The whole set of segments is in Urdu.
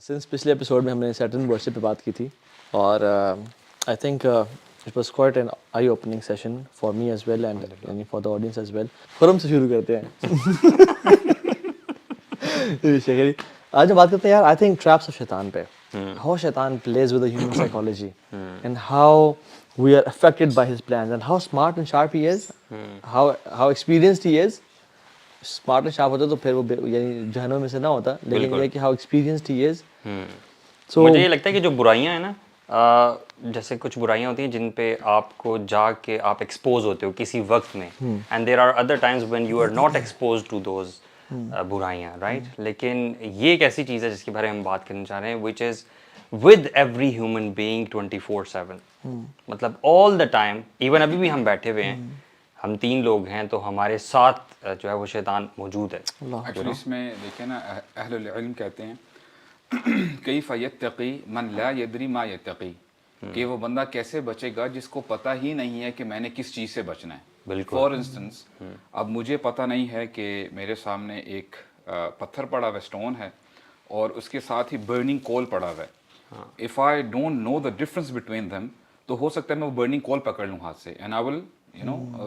سنس پچھلے ایپیسوڈ میں ہم نے سیٹرن ورشپ پہ بات کی تھی اور I think it was quite an eye opening session for me as well and یعنی for the audience as well. Khurram سے شروع کرتے ہیں. آج ہم بات کرتے ہیں یار آئی تھنک ٹریپس آف شیطان پہ. ہاؤ شیطان plays with the human psychology and how we are affected by his plans and how smart and sharp he is, how experienced he is. Smart and sharp ہوتا تو پھر وہ یعنی جہنم میں سے نہ ہوتا, لیکن یہ کہ ہاؤ ایکسپیرینسڈ ہی از. سو مجھے یہ لگتا ہے کہ جو برائیاں ہیں نا, جیسے کچھ برائیاں ہوتی ہیں جن پہ آپ کو جا کے آپ ایکسپوز ہوتے ہو کسی وقت میں, and there are other times when you are not expose to those برائیاں, رائٹ. لیکن یہ ایک ایسی چیز ہے جس کے بارے میں ہم بات کرنا چاہ رہے ہیں, which is with every human being 24/7, مطلب آل دا ٹائم. ایون ابھی بھی ہم بیٹھے ہوئے ہیں, ہم 3 لوگ ہیں, تو ہمارے ساتھ جو ہے وہ شیطان موجود ہے. ایکچولی اس میں دیکھیں نا, اہل العلم کہتے ہیں کیف یتقی من لا یدری ما یتقی, کہ وہ بندہ کیسے بچے گا جس کو پتہ ہی نہیں ہے کہ میں نے کس چیز سے بچنا ہے. بالکل. فار انسٹنس اب مجھے پتہ نہیں ہے کہ میرے سامنے ایک پتھر پڑا ہوا اسٹون ہے اور اس کے ساتھ ہی برننگ کول پڑا ہوا ہے. If I don't know the difference between them, تو ہو سکتا ہے میں وہ برننگ کول پکڑ لوں ہاتھ سے, اینڈ آئی ول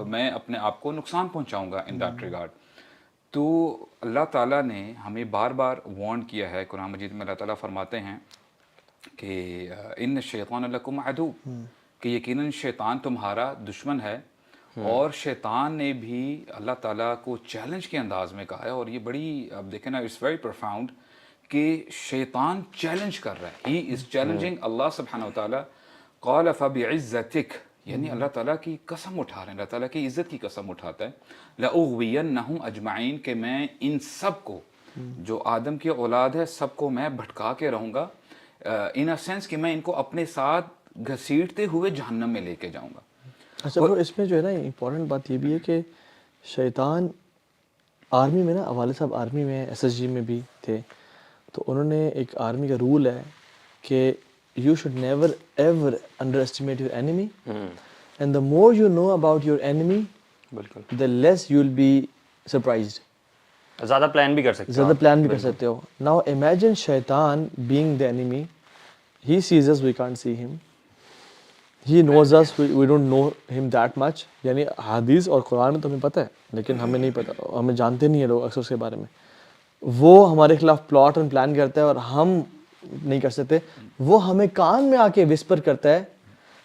میں اپنے آپ کو نقصان پہنچاؤں گا ان دیٹ ریگارڈ. تو اللہ تعالیٰ نے ہمیں بار بار وارن کیا ہے. قرآن مجید میں اللہ تعالیٰ فرماتے ہیں کہ ان الشیطان لکم عدو, کہ یقیناً شیطان تمہارا دشمن ہے. اور شیطان نے بھی اللہ تعالیٰ کو چیلنج کے انداز میں کہا ہے, اور یہ بڑی اب دیکھیں نا, اٹس ویری پروفاؤنڈ کہ شیطان چیلنج کر رہا ہے. ہی از چیلنجنگ اللہ سبحانہ و تعالیٰ. قال فبعزتک, یعنی اللہ تعالیٰ کی قسم اٹھا رہے ہیں, اللہ تعالیٰ کی عزت کی قسم اٹھاتا ہے. لأغوینہم اجمعین, کہ میں ان سب کو, جو آدم کی اولاد ہے, سب کو میں بھٹکا کے رہوں گا, ان اے سینس کہ میں ان کو اپنے ساتھ گھسیٹتے ہوئے جہنم میں لے کے جاؤں گا. اچھا برو, اس میں جو ہے نا امپورٹنٹ بات یہ بھی ہے کہ شیطان آرمی میں نا, والد صاحب آرمی میں SSG میں بھی تھے, تو انہوں نے ایک آرمی کا رول ہے کہ you should never ever underestimate your enemy, and the more you know about your enemy بالکل, the less you will be surprised. زیادہ پلان بھی کر سکتے ہو, زیادہ پلان بھی کر سکتے ہو. Now imagine شیطان being the enemy. He sees us, we can't see him. He knows us, we don't know him that much. یعنی حدیث اور قرآن میں تو ہمیں پتہ ہے, لیکن ہمیں نہیں پتہ, ہمیں جانتے نہیں ہیں لوگ اکثر اس کے بارے میں. وہ ہمارے خلاف پلاٹ اینڈ پلان کرتا ہے اور ہم نہیں کر سکتے. وہ ہمیں کان میں آ کے وسپر کرتا ہے,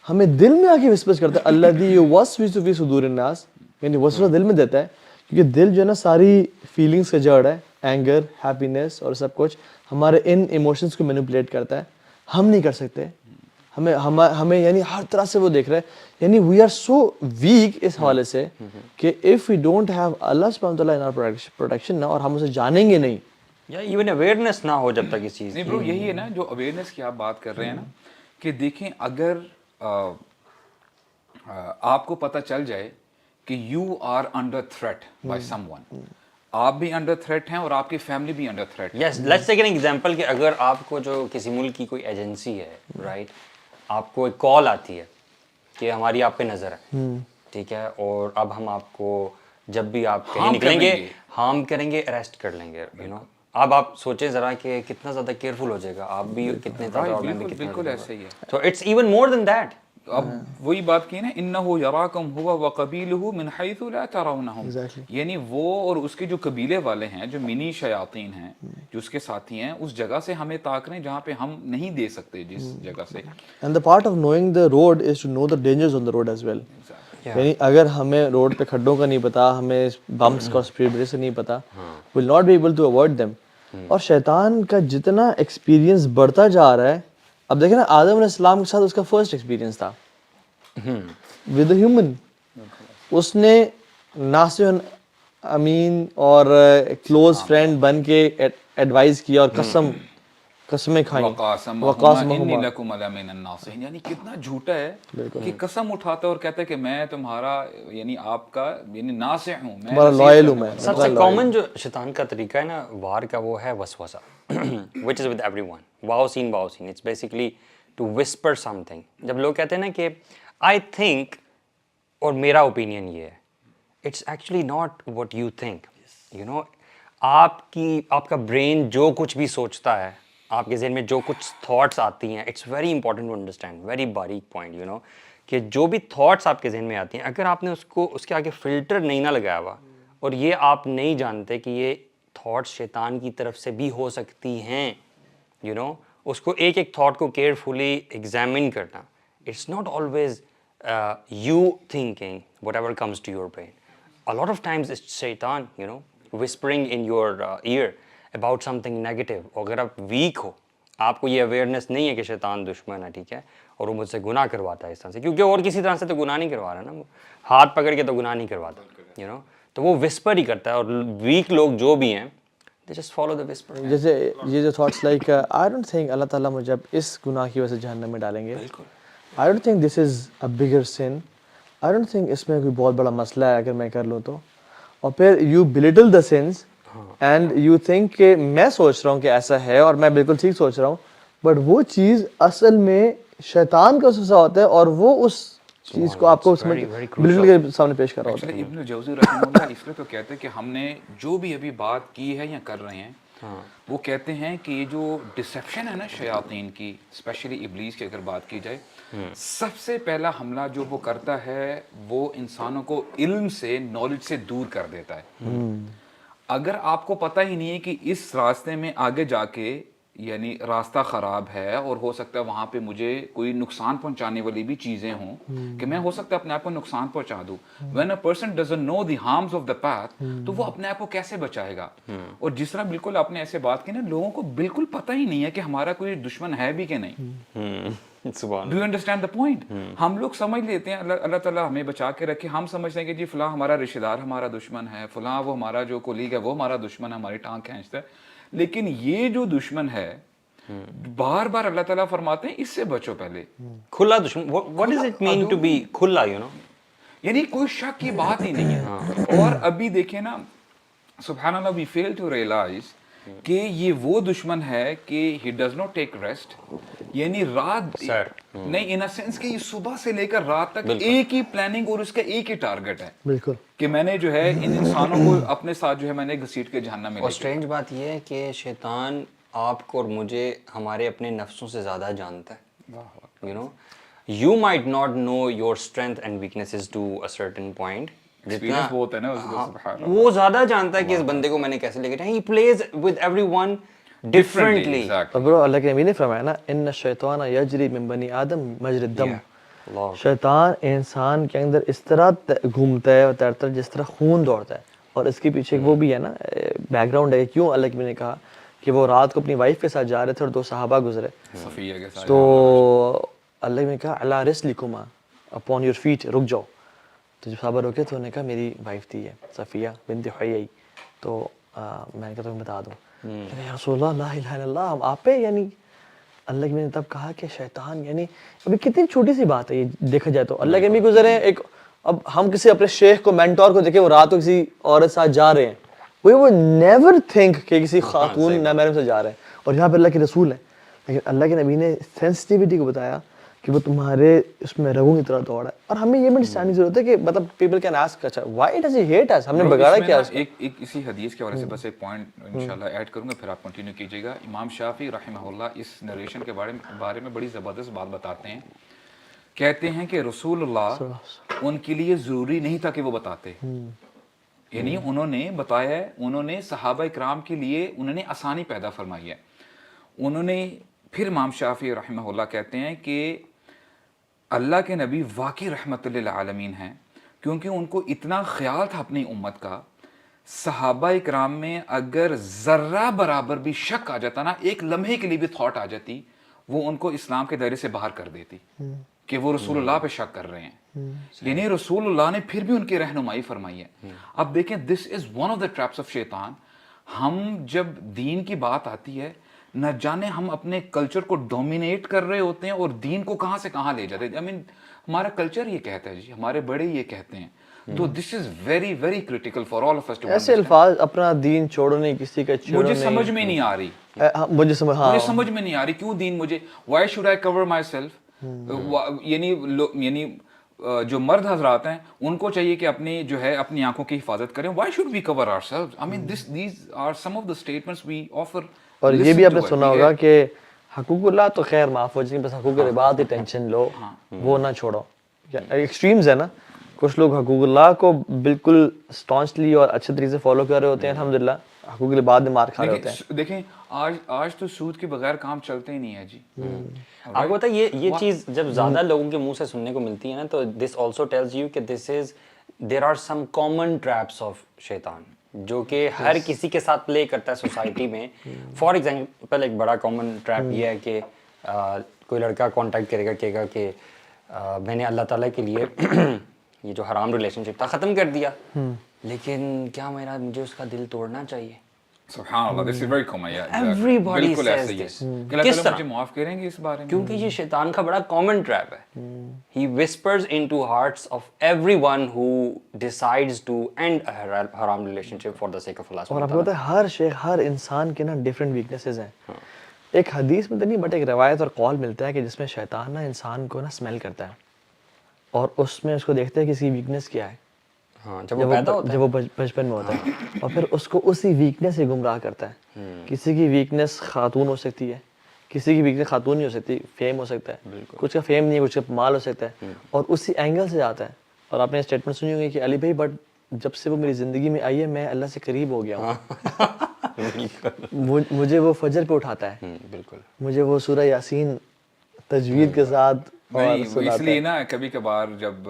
ہمیں دل میں آ کے وسپر کرتا ہے. الذی یوسوس فی صدور الناس, یعنی وسوسہ دل میں دیتا ہے, کیونکہ دل جو ہے نا ساری فیلنگس کا جڑ ہے, اینگر, ہیپینس اور سب کچھ ہمارے ان ایموشنس کو مینیپولیٹ کرتا ہے. ہم نہیں کر سکتے, ہمیں یعنی ہر طرح سے وہ دیکھ رہا ہے. یعنی وی آر سو ویک اس حوالے سے کہ اف وی ڈونٹ ہیو اللہ سبحانہ وتعالی ان آور پروٹیکشن نا, اور ہم اسے جانیں گے نہیں, یا ایون اویئرنیس نہ ہو جب تک اس چیز نہیں برو, یہی ہے نا جو اویئرنیس کی آپ بات کر رہے ہیں نا, کہ دیکھیں اگر آپ کو پتہ چل جائے کہ you are under threat by someone, آپ بھی انڈر تھریٹ ہیں اور آپ کی فیملی بھی انڈر تھریٹ ہے. یس, لیٹس ٹیک این ایگزامپل کہ اگر آپ کو جو کسی ملک کی کوئی ایجنسی ہے, رائٹ, آپ کو ایک کال آتی ہے کہ ہماری آپ پہ نظر ہے, ٹھیک ہے, اور اب ہم آپ کو جب بھی آپ کہیں نکلیں گے ہارم کریں گے, اریسٹ کر لیں گے, یو نو. اب آپ سوچیں ذرا کہ کتنا زیادہ کیئرفل ہو جائے گا, آپ بھی کتنے زیادہ, بالکل ایسے ہی ہے. تو it's even more than that. اب وہی بات کی نا, انہ یراکم ہوا وقبیلہ من حیث لا ترونہم, یعنی وہ اور اس کے جو قبیلے والے ہیں, جو منی شیاطین ہیں, جو اس کے ساتھی ہیں, اس جگہ سے ہمیں تاک رہے ہیں جہاں پہ ہم نہیں دے سکتے, جس جگہ سے. And the part of knowing the road is to know the dangers on the road as well. یعنی اگر ہمیں روڈ پہ کھڈوں کا نہیں پتا, ہمیں بمپس کا اسپیڈ بریک سے نہیں پتا, will not be able to avoid them. اور شیطان کا جتنا ایکسپیرینس بڑھتا جا رہا ہے, اب دیکھیں نا آدم علیہ السلام کے ساتھ اس کا فرسٹ ایکسپیرینس تھا ود اے ہیومن. اس نے ناصح امین اور کلوز فرینڈ بن کے ایڈوائز کیا اور قسمیں کھائیں, وقاسمہما انی لکم لمن الناصحین. یعنی کتنا جھوٹا ہے کہ قسم اٹھاتا ہے اور کہتا ہے کہ میں تمہارا, یعنی آپ کا, یعنی ناصح ہوں, میں لائل ہوں. میں سب سے کامن جو شیطان کا طریقہ ہے نا وار کا, وہ ہے وسوسہ, which is with everyone. Wow scene, it's basically to whisper something. جب لوگ کہتے ہیں نا کہ I think, اور میرا اوپینین یہ ہے, it's actually not what you think, you know. آپ کا برین جو کچھ بھی سوچتا ہے آپ کے ذہن میں جو کچھ تھاٹس آتی ہیں, it's very important to understand, very باریک پوائنٹ یو نو, کہ جو بھی تھاٹس آپ کے ذہن میں آتی ہیں, اگر آپ نے اس کے آگے فلٹر نہیں نہ لگایا ہوا, اور یہ آپ نہیں جانتے کہ یہ تھاٹس شیطان کی طرف سے بھی ہو سکتی ہیں, یو نو, اس کو ایک ایک تھاٹ کو کیئرفلی ایگزامن کرنا. It's not always you thinking whatever comes to your brain. A lot of times it's شیطان, you know, whispering in your ear about something negative. اگر آپ ویک ہو, آپ کو یہ اویئرنیس نہیں ہے کہ شیطان دشمن ہے, ٹھیک ہے, اور وہ مجھ سے گناہ کرواتا ہے اس طرح سے, کیونکہ اور کسی طرح سے تو گناہ نہیں کروا رہا نا, وہ ہاتھ پکڑ کے تو گناہ نہیں کرواتا, یو نو, تو وہ وسپر ہی کرتا ہے. اور ویک لوگ جو بھی ہیں, they just follow the whisper. جیسے یہ جو thoughts like I don't think Allah تعالیٰ مجھے اب اس گناہ کی وجہ سے جہنم میں ڈالیں گے. I don't think this is a bigger sin. I don't think اس میں کوئی بہت بڑا مسئلہ ہے اگر میں کر لوں تو. اور پھر you belittle the since and you think کہ میں سوچ رہا ہوں کہ ایسا ہے اور میں بالکل ٹھیک سوچ رہا ہوں, بٹ وہ چیز اصل میں شیطان کا وسوسہ ہوتا ہے, اور وہ اس چیز کو آپ کو بلیٹل کے سامنے پیش کر رہا ہوتا ہے. ابن جوزی رحمہ اللہ اس لیے تو کہتے ہیں کہ ہم نے جو بھی ابھی بات کی ہے یا کر رہے ہیں, وہ کہتے ہیں کہ یہ جو ڈسیپشن ہے نا شیاطین کی, اسپیشلی ابلیس کی اگر بات کی جائے, سب سے پہلا حملہ جو وہ کرتا ہے وہ انسانوں کو علم سے, نالج سے دور کر دیتا ہے. اگر آپ کو پتہ ہی نہیں ہے کہ اس راستے میں آگے جا کے یعنی راستہ خراب ہے اور ہو سکتا ہے وہاں پہ مجھے کوئی نقصان پہنچانے والی بھی چیزیں ہوں کہ میں ہو سکتا ہے اپنے آپ کو نقصان پہنچا دوں. when a person doesn't know the harms of the path, تو وہ اپنے آپ کو کیسے بچائے گا. اور جس طرح بالکل آپ نے ایسے بات کی نا, لوگوں کو بالکل پتہ ہی نہیں ہے کہ ہمارا کوئی دشمن ہے بھی کہ نہیں. Do you understand the point? ہم لوگ سمجھ لیتے ہیں اللہ تعالیٰ ہمیں بچا کے رکھے, ہم سمجھتے ہیں کہ جی فلاں ہمارا رشتہ دار ہمارا دشمن ہے, فلاں وہ ہمارا جو کولیگ ہے وہ ہمارا دشمن ہے, ہماری ٹانگ کھینچتا ہے. لیکن یہ جو دشمن ہے, بار بار اللہ تعالیٰ فرماتے ہیں اس سے بچو پہلے. کھلا دشمن, what does it mean to be کھلا, you know, یعنی کوئی شک کی بات ہی نہیں ہے. اور ابھی دیکھیں نا, سبحان اللہ, we fail to realize کہ یہ وہ دشمن ہے کہ he does not take rest, یعنی رات نہیں, ان سینس کہ یہ صبح سے لے کر رات تک ایک ہی پلاننگ اور اس کا ایک ہی ٹارگٹ ہے. بالکل, کہ میں نے جو ہے ان انسانوں کو اپنے ساتھ جو ہے میں نے گھسیٹ کے جہنم میں. اور اسٹرینج بات یہ ہے کہ شیطان آپ کو اور مجھے ہمارے اپنے نفسوں سے زیادہ جانتا ہے. You know, you might not know your strength and weaknesses to a certain point, experience وہ ہوتا ہے نا اس کو, سبحان اللہ, وہ زیادہ جانتا ہے کہ اس بندے کو میں نے کیسے لے کے جانا. He please with everyone differently. اور برو اللہ کے نبی نے فرمایا نا, ان الشیطان یجری من بنی آدم مجری الدم. شیطان انسان کے اندر اس طرح گھومتا ہے اور تیرتا ہے جس طرح خون دوڑتا ہے. اور اس کے پیچھے وہ بھی ہے نا بیک گراؤنڈ ہے, کیوں اللہ کے نبی نے کہا کہ وہ رات کو اپنی وائف کے ساتھ جا رہے تھے اور 2 صحابہ گزرے, صفیہ کے ساتھ, تو اللہ نے کہا علی رسلکما, اپون یور فیٹ, رک جاؤ. تو جب صحابہ رکے تو انہوں نے کہا میری وائف تھی ہے صفیہ بنت حیی, تو میں نے کہا تمہیں بتا دوں. یا رسول اللہ لا الہ الا اللہ, ہم آپ پہ, یعنی اللہ کے نبی نے تب کہا کہ شیطان, یعنی ابھی کتنی چھوٹی سی بات ہے یہ دیکھا جائے تو. اللہ کے نبی گزرے ہیں ایک, اب ہم کسی اپنے شیخ کو, مینٹور کو دیکھیں وہ رات کو کسی عورت ساتھ جا رہے ہیں, وہ نیور تھنک کہ کسی خاتون نامحرم سے جا رہے ہیں, اور یہاں پہ اللہ کے رسول ہیں. لیکن اللہ کے نبی نے سینسٹیوٹی کو بتایا کہ وہ تمہارے اس میں رگوں کی طرح دوڑا ہے. اور ہمیں یہ بھی انڈرسٹینڈ کی ضرورت ہے کہ مطلب پیپل کین آسک, اچھا وائی ڈز ہی ہیٹ اس, ہم نے بگاڑا کیا اس کو. ایک اسی حدیث کے حوالے سے بس ایک پوائنٹ انشاءاللہ ایڈ کروں گا, پھر آپ کنٹینیو کیجیے گا. امام شافعی رحمہ اللہ اس نریشن کے بارے میں بڑی زبردست بات بتاتے ہیں. کہتے ہیں کہ رسول اللہ ان کے لیے ضروری نہیں تھا کہ وہ بتاتے, یعنی انہوں نے بتایا ہے, انہوں نے صحابہ اکرام کے لیے انہوں نے آسانی پیدا فرمائی ہے. انہوں نے پھر امام شافعی رحمہ اللہ کہتے ہیں کہ اللہ کے نبی واقعی رحمت للعالمین ہیں, کیونکہ ان کو اتنا خیال تھا اپنی امت کا. صحابہ اکرام میں اگر ذرہ برابر بھی شک آ جاتا نا, ایک لمحے کے لیے بھی تھاٹ آ جاتی, وہ ان کو اسلام کے دائرے سے باہر کر دیتی کہ وہ رسول اللہ پہ شک کر رہے ہیں. یعنی رسول اللہ نے پھر بھی ان کی رہنمائی فرمائی ہے. اب دیکھیں, this is one of the traps of شیطان. ہم جب دین کی بات آتی ہے, نہ جانے ہم اپنے کلچر کو ڈومینیٹ کر رہے ہوتے ہیں اور دین کو کہاں سے کہاں لے جاتے ہیں. آئی مین ہمارا کلچر یہ کہتا ہے جی, ہمارے بڑے یہ کہتے ہیں. تو this is very very critical for all of us too. ایسے الفاظ اپنا دین چھوڑو نہیں, کسی کا چھوڑو نہیں, مجھے سمجھ میں نہیں آ رہی, مجھے سمجھ میں نہیں آ رہی کیوں دین مجھے, why should I cover myself. یعنی جو مرد حضرات ہیں ان کو چاہیے کہ اپنی جو ہے اپنی آنکھوں کی حفاظت کریں. Why should we cover ourself. I mean these are some of the statements we offer اور یہ بھی آپ نے سنا ہوگا کہ حقوق اللہ تو خیر معاف ہو جائیں، بس حقوق العباد ہی ٹینشن لو، وہ نہ چھوڑو. ایکسٹریمز ہے نا، کچھ لوگ حقوق اللہ کو بالکل اسٹانچلی اور اچھے طریقے سے فالو کر رہے ہوتے ہیں، الحمدللہ حقوق العباد میں مار کھا رہے ہوتے ہیں. دیکھیں آج تو سود کے بغیر کام چلتے ہی نہیں ہے جی. آپ کو پتہ ہے یہ چیز جب زیادہ لوگوں کے منہ سے سننے کو ملتی ہے نا تو دس آلسو ٹیلز یو کہ there are some common traps of شیطان جو کہ ہر کسی کے ساتھ پلے کرتا ہے سوسائٹی میں. فار ایگزامپل ایک بڑا کامن ٹریپ یہ ہے کہ کوئی لڑکا کانٹیکٹ کرے گا، کہے گا کہ میں نے اللہ تعالیٰ کے لیے یہ جو حرام ریلیشن شپ تھا ختم کر دیا، لیکن کیا مجھے اس کا دل توڑنا چاہیے. سبحان اللہ، this is very common. Everybody بالکل says ایسا ہی ہے. this. کہ اللہ تعالیٰ مجھے معاف کریں گے اس بارے میں، کیونکہ یہ شیطان کا بڑا کامن ٹریپ ہے. He whispers into hearts of everyone who decides to end a haram relationship for the sake of Allah. اور آپ کو پتہ ہے ہر انسان کے نا ڈفرینٹ ویکنیسز ہیں. ایک حدیث میں تو نہیں بٹ ایک روایت اور قول ملتا ہے کہ جس میں شیطان نا انسان کو نا اسمیل کرتا ہے اور اس میں اس کو دیکھتا ہے کہ اس کی ویکنیس کیا ہے جب وہ پیدا ہوتا ہے، جب وہ بچپن میں ہوتا ہے، اور پھر اس کو اسی ویکنیس سے گمراہ کرتا ہے. کسی کی ویکنیس خاتون ہو سکتی ہے، کسی کی ویکنیس خاتون نہیں ہو سکتی، فیم ہو سکتا ہے، کچھ کا فیم نہیں ہے، کچھ کا مال ہو سکتا ہے، اور اسی اینگل سے جاتا ہے. اور آپ نے اسٹیٹمنٹ سنی ہوگی کہ علی بھائی بٹ جب سے وہ میری زندگی میں آئی ہے میں اللہ سے قریب ہو گیا ہوں. مجھے وہ فجر پہ اٹھاتا ہے، بالکل مجھے وہ سورہ یاسین تجوید کے ساتھ اس لیے نا کبھی کبھار جب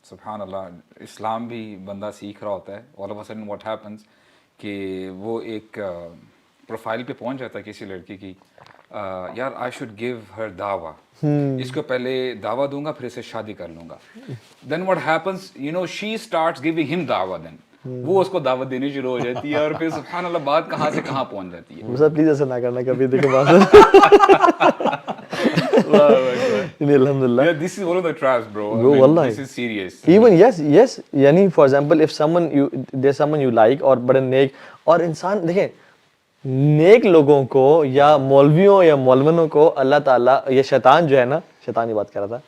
سبحان اللہ اسلام بھی بندہ سیکھ رہا ہوتا ہے، all of a sudden what happens کہ وہ ایک پروفائل پہ پہنچ جاتا ہے کسی لڑکی کی، یار آئی شوڈ گیو ہر دعویٰ، اس کو پہلے دعویٰ دوں گا پھر اسے شادی کر لوں گا. Then what happens you know she starts giving him دعویٰ، دین وہ اس کو دعوت دینی شروع ہو جاتی ہے، اور پھر سبحان اللہ بات کہاں سے کہاں پہنچ جاتی ہے. سر پلیز ایسا نہ کرنا کبھی، دیکھو بات الحمدللہ. This is one of the traps, bro. Bro, wallahi. This is serious. Even yes یعنی for example if there's someone you like اور بڑے نیک، اور انسان دیکھیں نیک لوگوں کو یا مولویوں یا مولونوں کو اللہ تعالیٰ، یہ شیطان جو ہے نا، شیطان کی بات کر رہا تھا،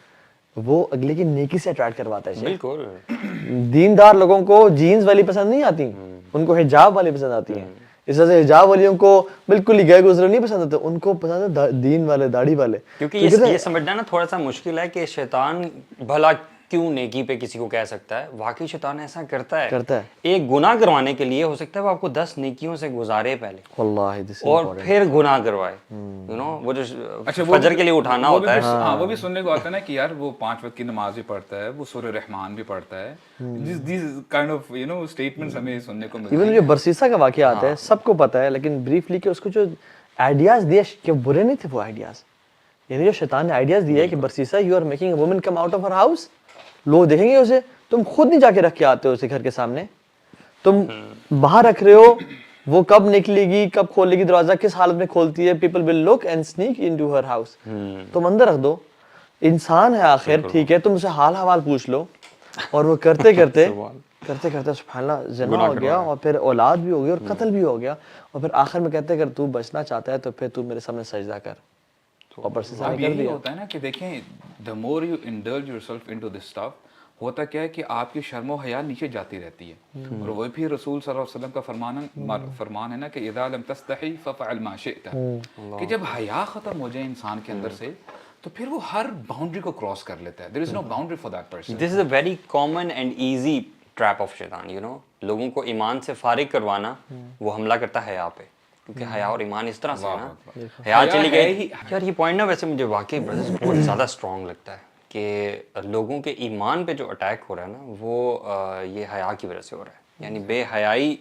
وہ اگلے کی نیکی سے اٹریکٹ کرواتا ہے. بالکل دیندار لوگوں کو جینز والی پسند نہیں آتی، ان کو حجاب والی پسند آتی ہیں. اس طرح سے حجاب والیوں کو بالکل ہی گئے گزرے نہیں پسند آتے، ان کو پسند ہے دین والے، داڑھی والے. کیونکہ یہ سمجھنا نا تھوڑا سا مشکل ہے کہ شیطان بھلا کیوں نیکی پہ کسی کو کہہ سکتا ہے. واقعی شیطان ایسا کرتا ہے. ایک گناہ کروانے کے لیے ہو سکتا ہے وہ آپ کو 10 نیکیوں سے گزارے پہلے واللہ اور پھر گناہ کروائے. یو نو وہ جو فجر کے لیے اٹھانا ہوتا ہے، ہاں وہ بھی سننے کو آتا ہے نا کہ یار وہ 5 وقت کی نماز بھی پڑھتا ہے، وہ سورہ رحمان بھی پڑھتا ہے. These kind of you know statements ہمیں سننے کو ملتے ہیں. ایون جو برسیسا کا واقعہ آتا ہے سب کو پتا ہے، لیکن بریفلی کہ اس کو جو آئیڈیاز دیے کہ برے نہیں تھے وہ آئیڈیاز، یعنی جو شیطان نے آئیڈیاز دیے کہ Barsisa you are making a woman come out of her house, لوگ دیکھیں گے اسے، تم خود نہیں جا کے رکھ کے آتے ہو اسے گھر کے سامنے، تم باہر رکھ رہے ہو، وہ کب نکلے گی، کب کھولے گی دروازہ، کس حالت میں کھولتی ہے، people will look and sneak into her house. تم اندر رکھ دو، انسان ہے آخر، ٹھیک ہے، تم اسے حال حوال پوچھ لو. اور وہ کرتے کرتے سبحان اللہ زنا ہو گیا، اور پھر اولاد بھی ہو گئی اور قتل بھی ہو گیا، اور پھر آخر میں کہتے ہیں اگر تو بچنا چاہتا ہے تو پھر تو میرے سامنے سجدہ کر. اور برسیسا نے کر دیا. ہوتا ہے نا کہ دیکھیں the more you indulge yourself into this stuff، ہوتا کیا ہے کہ آپ کی شرم و حیا نیچے جاتی رہتی ہے. اور وہ بھی رسول صلی اللہ علیہ وسلم کا فرمان ہے نا کہ اذا لم تستحی ففعل ما شئت، کہ جب حیا ختم ہو جائے انسان کے اندر سے تو پھر وہ ہر باؤنڈری کو کراس کر لیتا ہے. there is no boundary for that person. This is a very common and easy trap of شیطان. you know لوگوں کو ایمان سے فارغ کروانا، وہ حملہ کرتا ہے حیا پہ، کیونکہ حیا اور ایمان اس طرح سے نا، حیا چلی گئی. یار یہ پوائنٹ نا ویسے مجھے واقعی بہت زیادہ اسٹرانگ لگتا ہے کہ لوگوں کے ایمان پہ جو اٹیک ہو رہا ہے نا وہ یہ حیا کی وجہ سے ہو رہا ہے. یعنی بے حیائی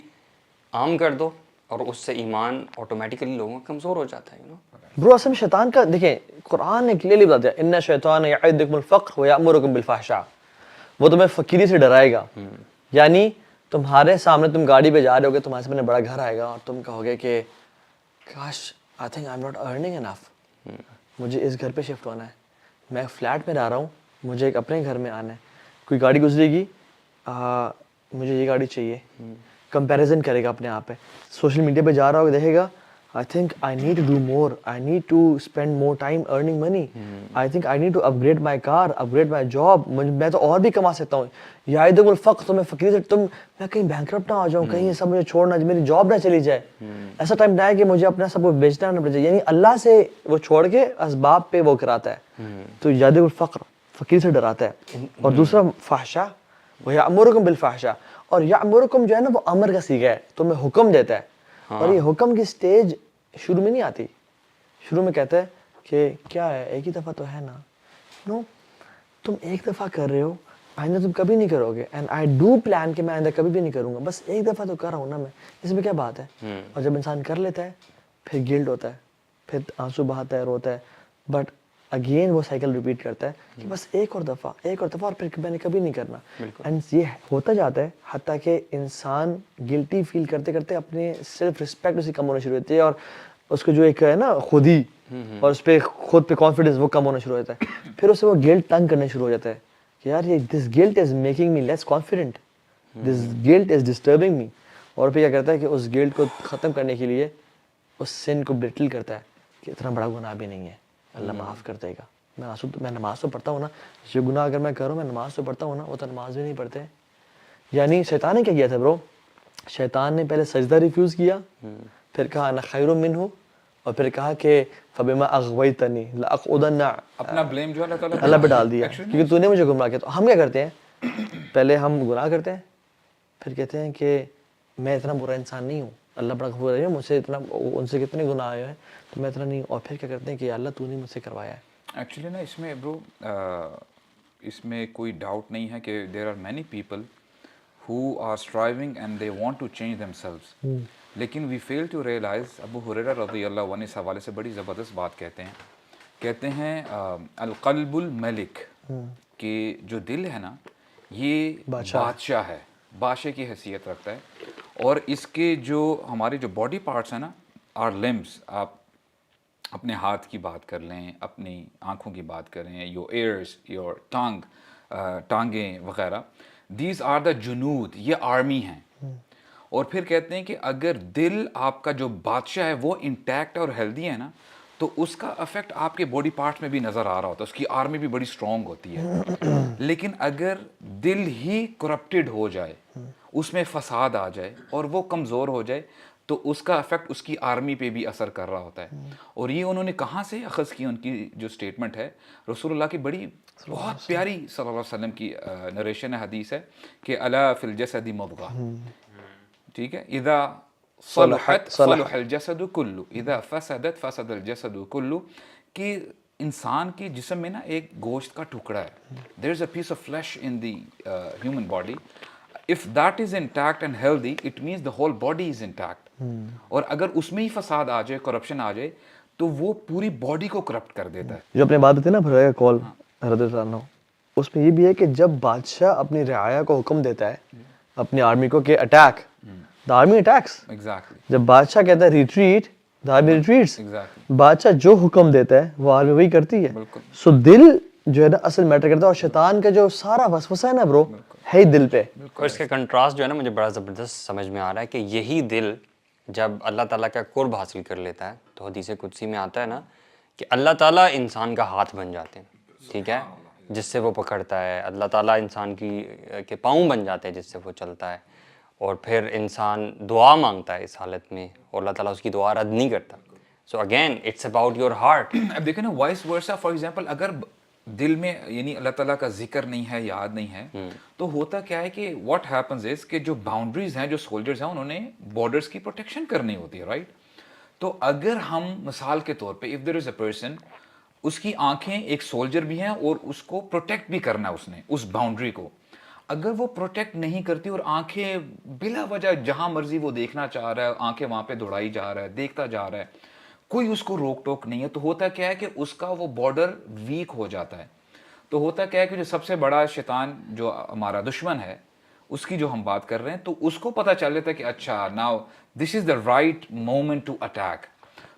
عام کر دو اور اس سے ایمان آٹومیٹیکلی لوگوں کا کمزور ہو جاتا ہے. برو اصل میں شیطان کا دیکھیں قرآن نے کلیئرلی بتا دیا ان الشیطان یعدکم الفقر ویأمرکم بالفحشاء، وہ تمہیں فقیری سے ڈرائے گا. یعنی تمہارے سامنے تم گاڑی پہ جا رہے ہوگے، تمہارے سامنے بڑا گھر آئے گا اور تم کہو گے کہ کاش I think I am not earning enough, مجھے اس گھر پہ شفٹ ہونا ہے، میں فلیٹ میں رہ رہا ہوں، مجھے ایک اپنے گھر میں آنا ہے. کوئی گاڑی گزرے گی، مجھے یہ گاڑی چاہیے، کمپیریزن کرے گا اپنے آپ پہ. سوشل میڈیا پہ جا رہا ہوگا، دیکھے گا I think I need to do more. I need to spend more time earning money. I think I need to upgrade my car, upgrade my job. میں تو اور بھی کما سکتا ہوں. یعدکم الفقر, تو میں فقیر سے میں کہیں بینکرپٹ نہ ہو جاؤں, کہیں یہ سب مجھے چھوڑنا, میری جاب نہ چلی جائے. ایسا ٹائم نہ ہے کہ مجھے اپنا سب کو بیچنا نہ پڑ جائے. یعنی اللہ سے وہ چھوڑ کے اسباب پہ وہ کراتا ہے. تو یعدکم الفقر, فقیر سے ڈراتا ہے. اور دوسرا فحشا وَيَأْمُرُكُمْ بِالْفَحْشَاءِ, اور یأمرکم جو ہے نا وہ امر کا صیغہ ہے, تو میں حکم دیتا ہے. اور یہ حکم کی سٹیج شروع میں نہیں آتی. شروع میں کہتا ہے کہ کیا ہے, ایک ہی دفعہ تو ہے نا. نو, تم ایک دفعہ کر رہے ہو, آئندہ تم کبھی نہیں کرو گے. اینڈ آئی ڈو پلان کہ میں آئندہ کبھی بھی نہیں کروں گا, بس ایک دفعہ تو کر رہا ہوں نا میں, اس میں کیا بات ہے. اور جب انسان کر لیتا ہے پھر گلٹ ہوتا ہے, پھر آنسو بہاتا ہے, روتا ہے, بٹ اگین وہ سائیکل ریپیٹ کرتا ہے کہ بس ایک اور دفعہ اور پھر میں نے کبھی نہیں کرنا. اینڈ یہ ہوتا جاتا ہے حتیٰ کہ انسان گلٹی فیل کرتے کرتے اپنے سیلف رسپیکٹ اسی کم ہونا شروع ہوتی ہے, اور اس کو جو ایک ہے نا خودی اور اس پہ خود پہ کانفیڈنس وہ کم ہونا شروع ہو جاتا ہے. پھر اسے وہ گلٹ تنگ کرنا شروع ہو جاتا ہے کہ یار یہ this guilt is making me less confident, this guilt is disturbing me. اور پھر کیا کرتا ہے کہ اس گلٹ کو ختم کرنے کے لیے اس سن کو بلٹل کرتا ہے کہ اتنا بڑا گناہ بھی نہیں ہے, اللہ معاف کر دے گا. میں نماز تو پڑھتا ہوں نا, جو گناہ اگر میں کروں, میں نماز تو پڑھتا ہوں نا, وہ تو نماز بھی نہیں پڑھتے. یعنی شیطان نے کیا کیا تھا برو, شیطان نے پہلے سجدہ ریفیوز کیا, پھر کہا انا خیر منہ, اور پھر کہا کہ فبما اغویتنی لاقعدن, اپنا بلیم جو ہے اللہ پہ ڈال دیا کیونکہ تو نے مجھے گمراہ کیا. تو ہم کیا کرتے ہیں, پہلے ہم گناہ کرتے ہیں, پھر کہتے ہیں کہ میں اتنا برا انسان نہیں ہوں, اللہ بڑا غفور ہے, مجھ سے اتنا, ان سے کتنے گناہ آئے ہیں تو میں اتنا نہیں ہوں. اور پھر کیا کرتے ہیں کہ اللہ تو نے مجھ سے کروایا ہے. ایکچولی نا اس میں برو اس میں کوئی ڈاؤٹ نہیں ہے کہ there are many people who are striving and they want to change themselves. لیکن we fail to realize, ابو ہریرہ رضی اللہ عنہ اس حوالے سے بڑی زبردست بات کہتے ہیں القلب الملک, کہ جو دل ہے نا یہ بادشاہ ہے, بادشاہ کی حیثیت رکھتا ہے. اور اس کے جو ہمارے جو باڈی پارٹس ہیں نا, our limbs, آپ اپنے ہاتھ کی بات کر لیں, اپنی آنکھوں کی بات کریں, your ears, your tongue, ٹانگیں وغیرہ, دیز آر دا جنود, یہ آرمی ہیں. اور پھر کہتے ہیں کہ اگر دل آپ کا جو بادشاہ ہے وہ انٹیکٹ اور ہیلدی ہے نا, تو اس کا افیکٹ آپ کے باڈی پارٹس میں بھی نظر آ رہا ہوتا ہے, اس کی آرمی بھی بڑی اسٹرانگ ہوتی ہے. لیکن اگر دل ہی کرپٹڈ ہو جائے, اس میں فساد آ جائے اور وہ کمزور ہو جائے, تو اس کا افیکٹ اس کی آرمی پہ بھی اثر کر رہا ہوتا ہے. اور یہ انہوں نے کہاں سے اخذ کی, ان کی جو اسٹیٹمنٹ ہے رسول اللہ کی بڑی بہت پیاری صلی اللہ علیہ وسلم کی نریشن حدیث ہے کہ الا فی الجسد مضغہ, ٹھیک ہے, اذا صلحت صلح الجسد کلو اذا فسدت فسد الجسد کلو, کہ انسان کی جسم میں نا ایک گوشت کا ٹکڑا ہے, there is a piece of flesh in the human body, if that is intact and healthy it means the whole body is intact. اور اگر اس میں ہی فساد آ جائے, کرپشن آ جائے, تو وہ پوری باڈی کو کرپٹ کر دیتا ہے. جو اپنے بات ہوتی ہے نا بھرا کال حضرت اللہ عنہ, اس میں یہ بھی ہے کہ جب بادشاہ اپنی رعایا کو حکم دیتا ہے اپنی آرمی کو کہ attack, the army attacks. Exactly, جب بادشاہ کہتا ہے retreat, the army retreats. Exactly, بادشاہ جو حکم دیتا ہے وہ آرمی وہی کرتی ہے. بالکل. سو دل جو ہے نا اصل میٹر کرتا ہے, اور شیطان کا جو سارا وسوسہ ہے نا برو ہے ہی دل پہ. اور اس کا کنٹراسٹ جو ہے نا مجھے بڑا زبردست سمجھ میں آ رہا ہے کہ یہی دل جب اللہ تعالیٰ کا قرب حاصل کر لیتا ہے, تو حدیث قدسی میں آتا ہے نا کہ اللہ تعالیٰ انسان کا ہاتھ بن جاتے ہیں, ٹھیک ہے, جس سے وہ پکڑتا ہے. اللہ تعالیٰ انسان کے پاؤں بن جاتے ہیں جس سے وہ چلتا ہے. اور پھر انسان دعا مانگتا ہے اس حالت میں, اور اللہ تعالیٰ اس کی دعا رد نہیں کرتا. So again it's about your heart. اب دیکھیں نا وائس ورسا, فار ایگزامپل اگر دل میں یعنی اللہ تعالیٰ کا ذکر نہیں ہے, یاد نہیں ہے, تو ہوتا کیا ہے کہ واٹ ہیپنز از کہ جو باؤنڈریز ہیں, جو سولجرز ہیں, انہوں نے بارڈرز کی پروٹیکشن کرنی ہوتی ہے, رائٹ. تو اگر ہم مثال کے طور پہ if there is a person, اس کی آنکھیں ایک سولجر بھی ہیں اور اس کو پروٹیکٹ بھی کرنا ہے اس نے, اس باؤنڈری کو, اگر وہ پروٹیکٹ نہیں کرتی اور آنکھیں بلا وجہ جہاں مرضی وہ دیکھنا چاہ رہا ہے, آنکھیں وہاں پہ دوڑائی جا رہا ہے, دیکھتا جا رہا ہے, کوئی اس کو روک ٹوک نہیں ہے, تو ہوتا کیا ہے کہ اس کا وہ بارڈر ویک ہو جاتا ہے. تو ہوتا کیا ہے کہ جو سب سے بڑا شیطان جو ہمارا دشمن ہے, اس کی جو ہم بات کر رہے ہیں, تو اس کو پتہ چل لیتا ہے کہ اچھا now this is the right moment to attack.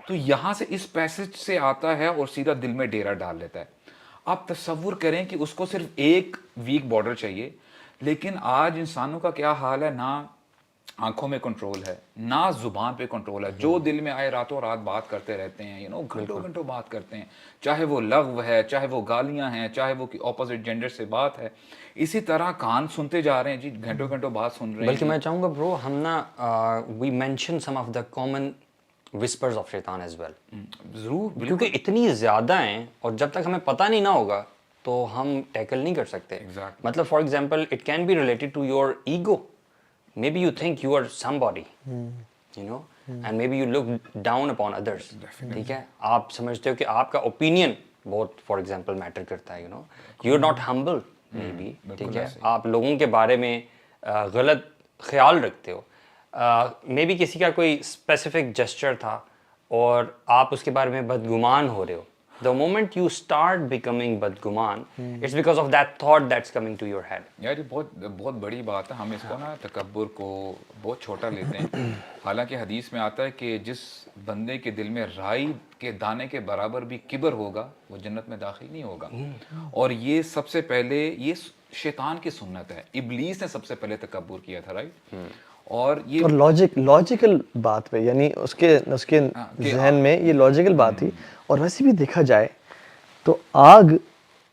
تو یہاں سے اس پیسج سے آتا ہے اور سیدھا دل میں ڈیرا ڈال لیتا ہے. آپ تصور کریں کہ اس کو صرف ایک ویک بارڈر چاہیے, لیکن آج انسانوں کا کیا حال ہے, نہ آنکھوں میں کنٹرول ہے نہ زبان پہ کنٹرول ہے. جو دل میں آئے راتوں رات بات کرتے رہتے ہیں, گھنٹوں گھنٹوں بات کرتے ہیں, چاہے وہ لغو ہے, چاہے وہ گالیاں ہیں, چاہے وہ اپوزٹ جینڈر سے بات ہے. اسی طرح کان سنتے جا رہے ہیں جی, گھنٹوں گھنٹوں بات سن رہے ہیں. بلکہ میں چاہوں گا برو ہم نا we mention some of the common whispers of شیطان ایز ویل, ضرور, کیونکہ اتنی زیادہ ہیں اور جب تک ہمیں پتہ نہیں نہ ہوگا تو ہم ٹیکل نہیں کر سکتے. مطلب for example it can be related to your ego. Maybe you think you are somebody, you know, and maybe you look down upon others. ٹھیک ہے, آپ سمجھتے ہو کہ آپ کا اوپینین بہت فار ایگزامپل میٹر کرتا ہے, you are not humble maybe. ٹھیک ہے, آپ لوگوں کے بارے میں غلط خیال رکھتے ہو. maybe کسی کا کوئی اسپیسیفک جسچر تھا اور آپ اس کے بارے میں بدگمان ہو رہے ہو. The moment you start becoming بدگمان, it's because of that thought that's coming to your head. یار یہ بہت بڑی بات ہے. ہم اس کو نا تکبر کو بہت چھوٹا لیتے ہیں. حالانکہ حدیث میں آتا ہے کہ جس بندے کے دل میں رائی کے دانے کے برابر بھی کبر ہوگا وہ جنت میں داخل نہیں ہوگا. اور یہ سب سے پہلے یہ شیطان کی سنت ہے. ابلیس نے سب سے پہلے تکبر کیا تھا, رائٹ. اور یہ لاجیکل بات پہ, یعنی اس کے ذہن میں یہ لاجیکل بات تھی. اور ویسے بھی دیکھا جائے تو آگ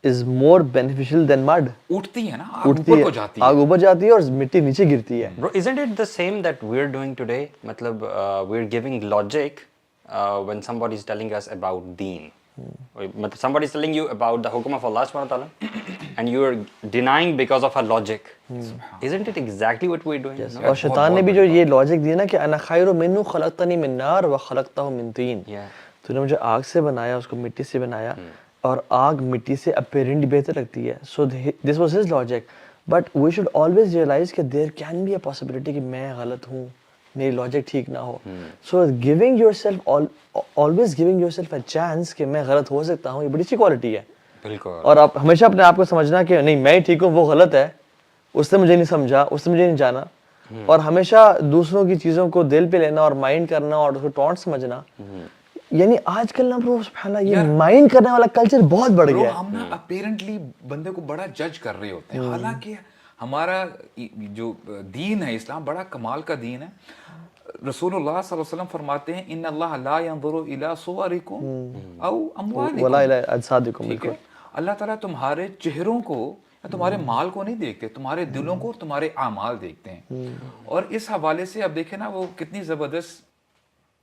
از مور بینیفیشل دین مڈ. اٹھتی ہے نا, اوپر کو جاتی ہے, آگ اوپر جاتی ہے اور مٹی نیچے گرتی ہے. Bro, isn't it the same that we're doing today? مطلب we're giving logic when somebody is telling us about deen. مطلب somebody is telling you about the hukum of Allah subhanahu wa ta'ala and you are denying because of a logic. Isn't it exactly what we're doing? اور شیطان نے بھی جو یہ لاجک دی نا کہ انا خیر منہ خلقتنی من نار وخلقتہ من طین, تو نے مجھے آگ سے بنایا, اس کو مٹی سے بنایا, اور آگ مٹی سے اپیرنٹ بہتر لگتی ہے. So this was his logic. But we should always realize کہ there can be a possibility کہ میں غلط ہوں, میری لاجک ٹھیک نہ ہو. So giving yourself, always giving yourself a chance کہ میں غلط ہو سکتا ہوں, یہ بڑی اچھی کوالٹی ہے. بالکل. اور آپ ہمیشہ اپنے آپ کو سمجھنا کہ نہیں میں ٹھیک ہوں, وہ غلط ہے, اس نے مجھے نہیں سمجھا, اس نے مجھے نہیں جانا. اور ہمیشہ دوسروں کی چیزوں کو دل پہ لینا اور مائنڈ کرنا اور اس کو ٹونٹ سمجھنا. یعنی آج کل نا برو سبحان اللہ یہ مائنڈ کرنے والا کلچر بہت بڑھ گیا ہے. ہم نا اپیرنٹلی بندے کو بڑا جج کر رہے ہوتے ہیں, حالانکہ ہمارا جو دین ہے اسلام بڑا کمال کا دین ہے. رسول اللہ صلی اللہ علیہ وسلم فرماتے ہیں ان اللہ لا ينظر الى صورکم او اموالکم ولا الى اجسادکم. ٹھیک ہے, اللہ تعالیٰ تمہارے چہروں کو یا تمہارے مال کو نہیں دیکھتے, تمہارے دلوں کو اور تمہارے اعمال دیکھتے ہیں. اور اس حوالے سے اب دیکھیں نا وہ کتنی زبردست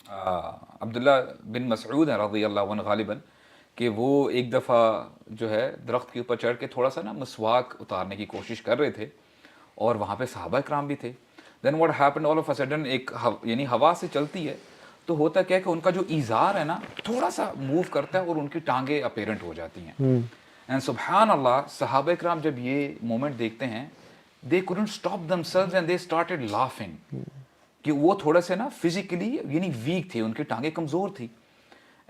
عبداللہ بن مسعود ہیں رضی اللہ عنہ غالباً, کہ وہ ایک دفعہ جو ہے درخت کے اوپر چڑھ کے تھوڑا سا نا مسواک اتارنے کی کوشش کر رہے تھے, اور وہاں پہ صحابہ کرام بھی تھے. Then what happened all of a sudden, ایک یعنی ہوا سے چلتی ہے تو ہوتا کیا کہ ان کا جو ایزار ہے نا تھوڑا سا موو کرتا ہے اور ان کی ٹانگیں اپیرنٹ ہو جاتی ہیں. اینڈ سبحان اللہ, صحابہ کرام جب یہ مومنٹ دیکھتے ہیں they couldn't stop themselves and they started laughing. کہ وہ تھوڑا سے نا فزیکلی یعنی ویک تھے, ان کی ٹانگیں کمزور تھی.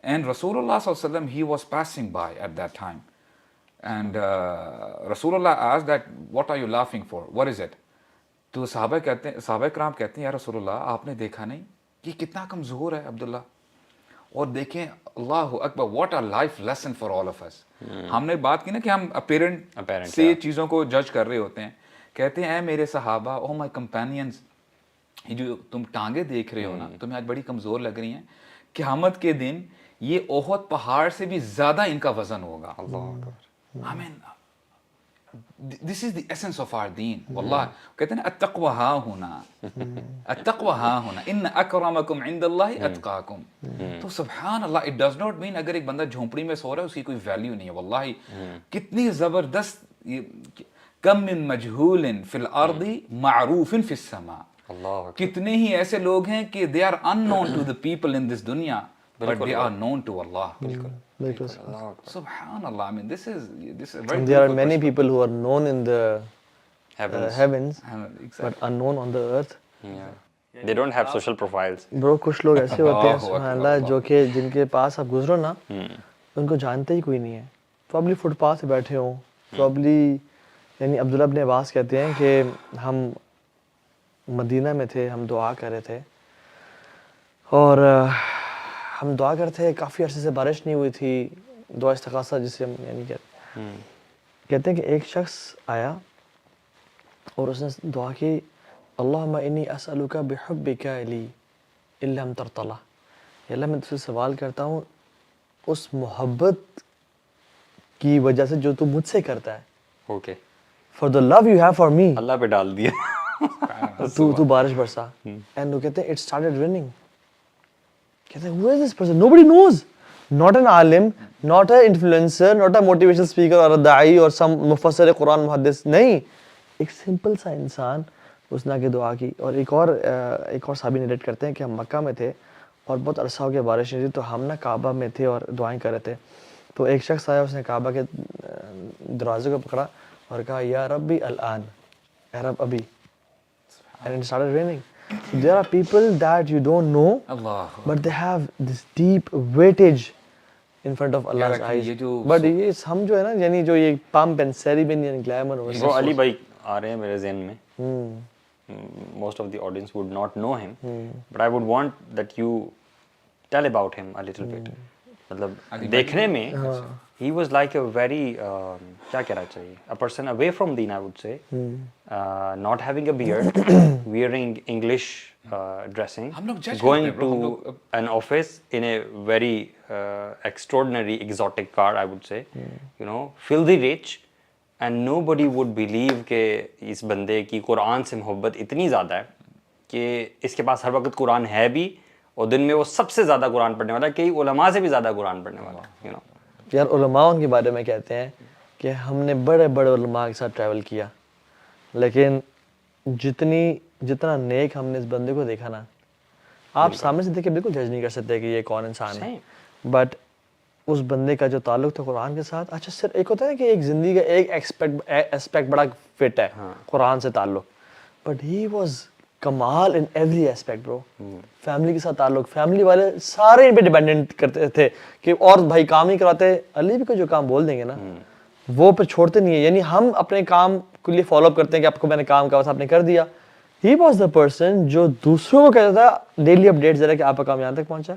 اینڈ رسول اللہ صلی اللہ علیہ وسلم he was passing by at that time and رسول اللہ asked that what are you laughing for, what is it. تو صحابہ کرام کہتے ہیں یا رسول اللہ آپ نے دیکھا نہیں کہ کتنا کمزور ہے عبداللہ, اور دیکھیں اللہ اکبر what a life lesson for all of us. ہم نے بات کی نا کہ ہم اپیرنٹ سے چیزوں کو جج کر رہے ہوتے ہیں. کہتے ہیں اے میرے صحابہ, او مائی کمپینینز, یہ جو تم ٹانگیں دیکھ رہے ہو نا تمہیں آج بڑی کمزور لگ رہی ہیں, قیامت کے دن یہ احد پہاڑ سے بھی زیادہ ان کا وزن ہوگا. I mean this is the essence of our deen. واللہ کہتے ہیں التقوی ہا ہونا, التقوی ہا ہونا, ان اکرمکم عند اللہ اتقاکم. تو سبحان اللہ, it does not mean اگر ایک بندہ جھونپڑی میں سو رہا ہے اس کی کوئی ویلیو نہیں ہے. واللہ کتنی زبردست, کم من مجہول فی الارض معروف فی السماء. کتنے ہی ایسے لوگ ہیں کہ they are unknown to the people in this dunya but they are known to Allah. سبحان اللہ, I mean this is very, there are many people who are known in the heavens but unknown on the earth. They don't have social profiles. Bro, کچھ لوگ ایسے ہوتے ہیں سبحان اللہ جو کہ جن کے پاس آپ گزرو نا ان کو جانتے ہی کوئی نہیں ہے. پرابلی فٹ پاتھ پہ بیٹھے ہوں, پرابلی, یعنی عبداللہ ابن عباس کہتے ہیں کہ ہم مدینہ میں تھے, ہم دعا کر رہے تھے اور ہم دعا کرتے تھے, کافی عرصے سے بارش نہیں ہوئی تھی, دعا استغاثہ جسے ہم یعنی کہتے ہیں کہ ایک شخص آیا اور اس نے دعا کی اللہم انی اسألک بحبک لی ان لم ترضى، یا اللہ میں تجھ سے سوال کرتا ہوں اس محبت کی وجہ سے جو تو مجھ سے کرتا ہے، okay for the love you have for me, اللہ پہ ڈال دیا. تو بارش برسا. اینڈ وہ کہتے ہیں اٹ اسٹارٹڈ ریننگ. کہتے ہیں who is this person? Nobody knows. Not an alim, not an influencer, not a motivational speaker or a da'i or some مفسر قرآن محدث. نہیں، ایک سمپل سا انسان اس نے آ کے دعا کی. اور ایک اور صحابی نریٹ کرتے ہیں کہ ہم مکہ میں تھے اور بہت عرصہ ہو گیا بارش نہیں تھی، تو ہم نا کعبہ میں تھے اور دعائیں کر رہے تھے. تو ایک شخص آیا، اس نے کعبہ کے دروازے کو پکڑا اور کہا یا ربی الان، اے رب ابھی. And it started raining. So there are people that you don't know, but they have this deep weightage in front of Allah's eyes. But یہ ہم جو ہے نا، یعنی جو یہ pump and ceremony and glamour, وہ علی بھائی آ رہے ہیں میرے ذہن میں. Most of the audience would not know him, but I would want that you tell about him a little bit. مطلب دیکھنے میں he was like a very کیا کہنا چاہیے a person away from deen, I would say, not having a beard, wearing English dressing, going to an office in a very extraordinary exotic car, I would say, you know, filthy rich, and nobody would believe کہ اس بندے کی قرآن سے محبت اتنی زیادہ ہے کہ اس کے پاس ہر وقت قرآن ہے بھی، اور دن میں وہ سب سے زیادہ قرآن پڑھنے والا ہے، کئی علماء سے بھی زیادہ قرآن پڑھنے والا ہے. یار علماء کے بارے میں کہتے ہیں کہ ہم نے بڑے بڑے علماء کے ساتھ ٹریول کیا، لیکن جتنا نیک ہم نے اس بندے کو دیکھا نا، آپ سامنے سے دیکھ کے بالکل جج نہیں کر سکتے کہ یہ کون انسان ہے، بٹ اس بندے کا جو تعلق تھا قرآن کے ساتھ. اچھا صرف ایک ہوتا ہے نا کہ ایک زندگی کا ایک ایسپیکٹ بڑا فٹ ہے قرآن سے تعلق، but he was Kamal in every aspect برو. فیملی کے ساتھ تعلق، فیملی والے سارے ان پہ ڈیپینڈنٹ کرتے تھے کہ اور بھائی کام نہیں کرواتے، علی بھی کو جو کام بول دیں گے نا وہ پھر چھوڑتے نہیں ہے. یعنی ہم اپنے کام کے لیے فالو اپ کرتے ہیں کہ آپ کو میں نے کام کہا تھا آپ نے کر دیا. ہی واز دا پرسن جو دوسروں کو کہتا تھا ڈیلی اپڈیٹ ذرا کہ آپ کا کام یہاں تک پہنچا،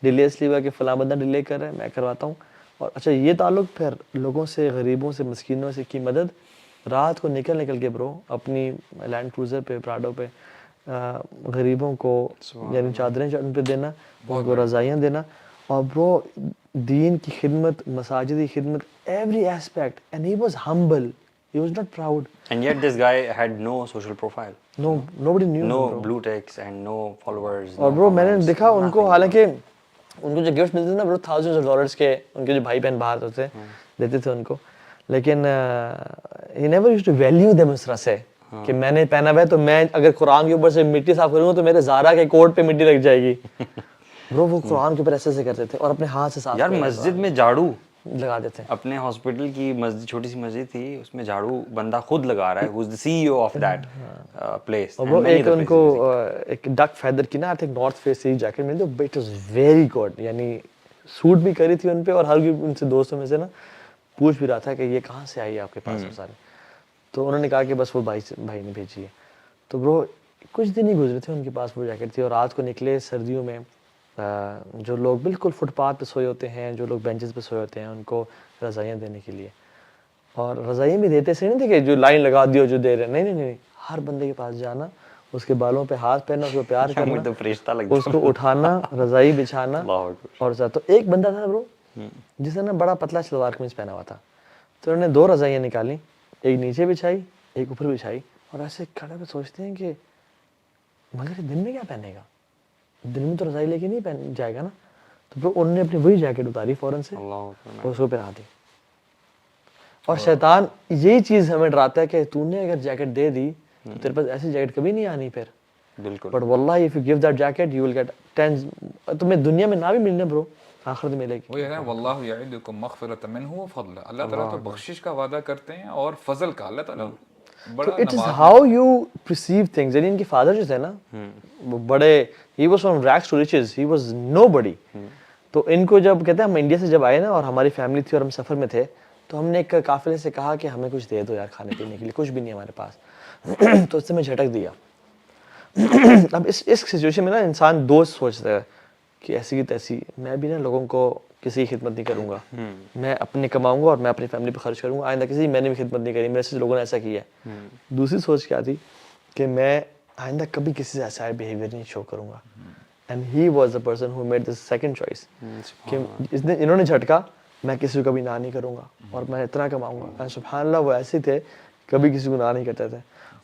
ڈیلی اس لیے ہوا کہ فلاں بندہ ڈیلے کر رہا ہے، میں کرواتا ہوں. اور اچھا یہ تعلق پھر لوگوں سے، غریبوں سے، مسکینوں سے کی مدد. رات کو نکل کے برو اپنی لینڈ کروزر پہ، پراڈو پہ غریبوں کو یعنی چادریں ان پہ دینا، ان کو رضائیاں دینا. اور برو دین کی خدمت، مساجد کی خدمت، every aspect. And he was humble, he was not proud. And yet this guy had no social profile. Nobody knew. No blue ticks and no followers. اور برو میں نے دیکھا ان کو، حالانکہ ان کو جو گفٹ ملتے تھے نا برو thousands of dollars کے، ان کے جو بھائی بہن باہر ہوتے دیتے تھے ان کو، لیکن he never used to value them اس طرح سے کہ میں نے پہنا ہوا ہے تو میں اگر قرآن کے اوپر سے مٹی صاف کروں گا تو میرے زارا کے کوٹ پہ مٹی لگ جائے گی. برو وہ قرآن کے اوپر ایسے کرتے تھے اور اپنے ہاتھ سے صاف. یار مسجد میں جھاڑو لگا دیتے ہیں. اپنے ہاسپٹل کی مسجد، چھوٹی سی مسجد تھی، اس میں جھاڑو بندہ خود لگا رہا ہے. who is the CEO of that place. اور وہ ایک ان کو ایک ڈک فیدر کی نا آئی تھنک نارتھ فیس سے جیکٹ ملی، تو اٹ واز ویری گڈ. یعنی سوٹ بھی کری تھی ان پہ، اور ہر ان سے دوستوں میں سے نا پوچھ بھی رہا تھا کہ یہ کہاں سے آئی ہے آپ کے پاس سارے. تو انہوں نے کہا کہ بس وہ بھائی نے بھیجی ہے. تو برو کچھ دن ہی گزرے تھے ان کے پاس وہ جیکٹ تھی، اور رات کو نکلے سردیوں میں، جو لوگ بالکل فٹ پاتھ پہ سوئے ہوتے ہیں، جو لوگ بینچز پہ سوئے ہوتے ہیں، ان کو رضائیاں دینے کے لیے. اور رضائیاں بھی دیتے سے نہیں تھے کہ جو لائن لگا دیو جو دے رہے، نہیں، ہر بندے کے پاس جانا، اس کے بالوں پہ ہاتھ پھیرنا، اس کو پیار کرنا، اس کو اٹھانا، رضائی بچھانا. اور تو ایک بندہ تھا برو جس نے نا بڑا پتلا شلوار قمیض پہنا ہوا تھا، تو انہوں نے 2 رضائیاں نکالی، ایک نیچے بچھائی ایک اوپر بچھائی. اور ایسے کھڑے پہ سوچتے ہیں کہ مگر یہ دن میں کیا پہنے گا، دن میں تو رضائی لے کے نہیں پہن جائے گا نا. تو پھر انہوں نے اپنی وہی جیکٹ اتاری فوراً سے اور اس کو پہنا دی. اور شیطان یہی چیز ہمیں ڈراتا ہے کہ تو نے اگر جیکٹ دے دی تو تیرے پاس ایسی جیکٹ کبھی نہیں آنی پھر. بالکل. بٹ واللہ if you give that jacket you will get 10. تمہیں دنیا میں نہ بھی ملنے برو، آخرت میں ملے گی. وہ یہ ہے واللہ یعدکم مغفرۃ منہ وفضل. اللہ تعالیٰ تو بخشش کا وعدہ کرتے ہیں اور فضل کا. اللہ تعالیٰ So it is how you perceive things. یعنی ان کے فادر جو تھے نا وہ بڑے، he was from rags to riches, he was nobody. تو ان کو جب کہتے ہیں ہم انڈیا سے جب آئے نا اور ہماری فیملی تھی اور ہم سفر میں تھے، تو ہم نے ایک قافلے سے کہا کہ ہمیں کچھ دے دو یار کھانے پینے کے لیے، کچھ بھی نہیں ہمارے پاس. تو اس سے میں جھٹک دیا. اب اس سچویشن میں نا انسان دوست سوچتا ہے کہ ایسی کی تیسی میں بھی نا لوگوں کو کسی کی خدمت نہیں کروں گا، میں اپنے کماؤں گا اور میں اپنی فیملی پہ خرچ کروں گا، آئندہ کسی میں نے بھی خدمت نہیں کری، میرے سے لوگوں نے ایسا کیا ہے. دوسری سوچ کیا تھی کہ میں آئندہ کبھی کسی سے ایسا بیہیویئر نہیں شو کروں گا. And he was the person who made the second choice کہ انہوں نے جھٹکا, میں کسی کو کبھی نہ نہیں کروں گا اور میں اتنا کماؤں گا. اینڈ سبحان اللہ وہ ایسے تھے کبھی کسی کو نہ نہیں کرتے تھے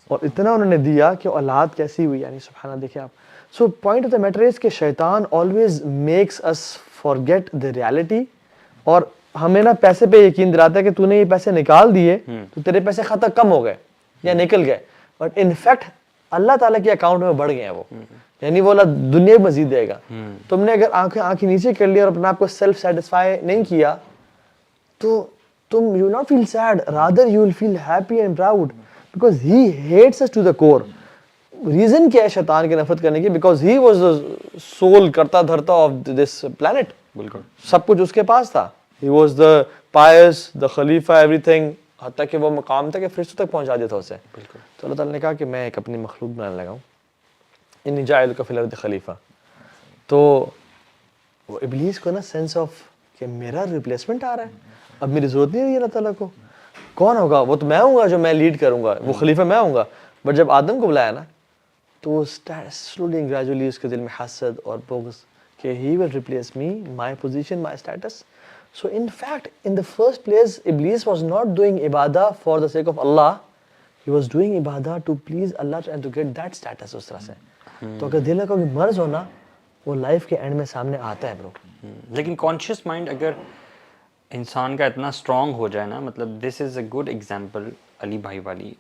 اور اتنا انہوں نے دیا کہ اولاد کیسی ہوئی, یعنی سبحان اللہ دیکھیں آپ. So point of the matter is کہ شیطان always makes us forget the reality, اور ہمیں نا پیسے پہ یقین دلاتا ہے کہ تو نے یہ پیسے نکال دیے تو تیرے پیسے خطر کم ہو گئے یا نکل گئے, بٹ ان فیکٹ اللہ تعالیٰ کے اکاؤنٹ میں بڑھ گئے ہیں وہ, یعنی وہ اللہ دنیا مزید دے گا. تم نے اگر آنکھیں نیچے کر لی اور اپنے آپ کو سیلف سیٹسفائی نہیں کیا تو تم you will not feel sad, rather you will feel happy and proud, because he hates us to the core. Reason کیا ہے شیطان کی نفرت کرنے کی؟ Because he was the sole کرتا دھرتا آف دس پلانٹ. بالکل سب کچھ اس کے پاس تھا. ہی واز دا پائس, دا خلیفہ, ایوری تھنگ, حتیٰ کہ وہ مقام تھا کہ فرشتوں تک پہنچا دیا تھا اسے. بالکل. تو اللہ تعالیٰ نے کہا کہ میں ایک اپنی مخلوق بنانے لگا ہوں, انی جاعلک فی الارض خلیفہ. تو وہ ابلیس کو نا سینس آف کہ میرا ریپلیسمنٹ آ رہا ہے, اب میری ضرورت نہیں رہی اللہ تعالیٰ کو, کون ہوگا وہ؟ تو میں ہوں گا جو میں لیڈ کروں گا, وہ خلیفہ میں ہوں گا. بٹ جب آدم کو بلایا نا تو وہ سلولی گریجولی اس کے دل میں حسد اور بغض کہ he will replace me, my position, my status. So in fact, in the first place, Iblis was not doing ibadah for the sake of Allah. He was doing ibadah to please Allah and to get that status اس طرح سے. تو اگر دل کا کوئی مرض ہونا وہ لائف کے اینڈ میں سامنے آتا ہے برو. لیکن کانشیس مائنڈ اگر انسان کا اتنا اسٹرانگ ہو جائے نا, مطلب دس از اے گڈ ایگزامپل علی بھائی والی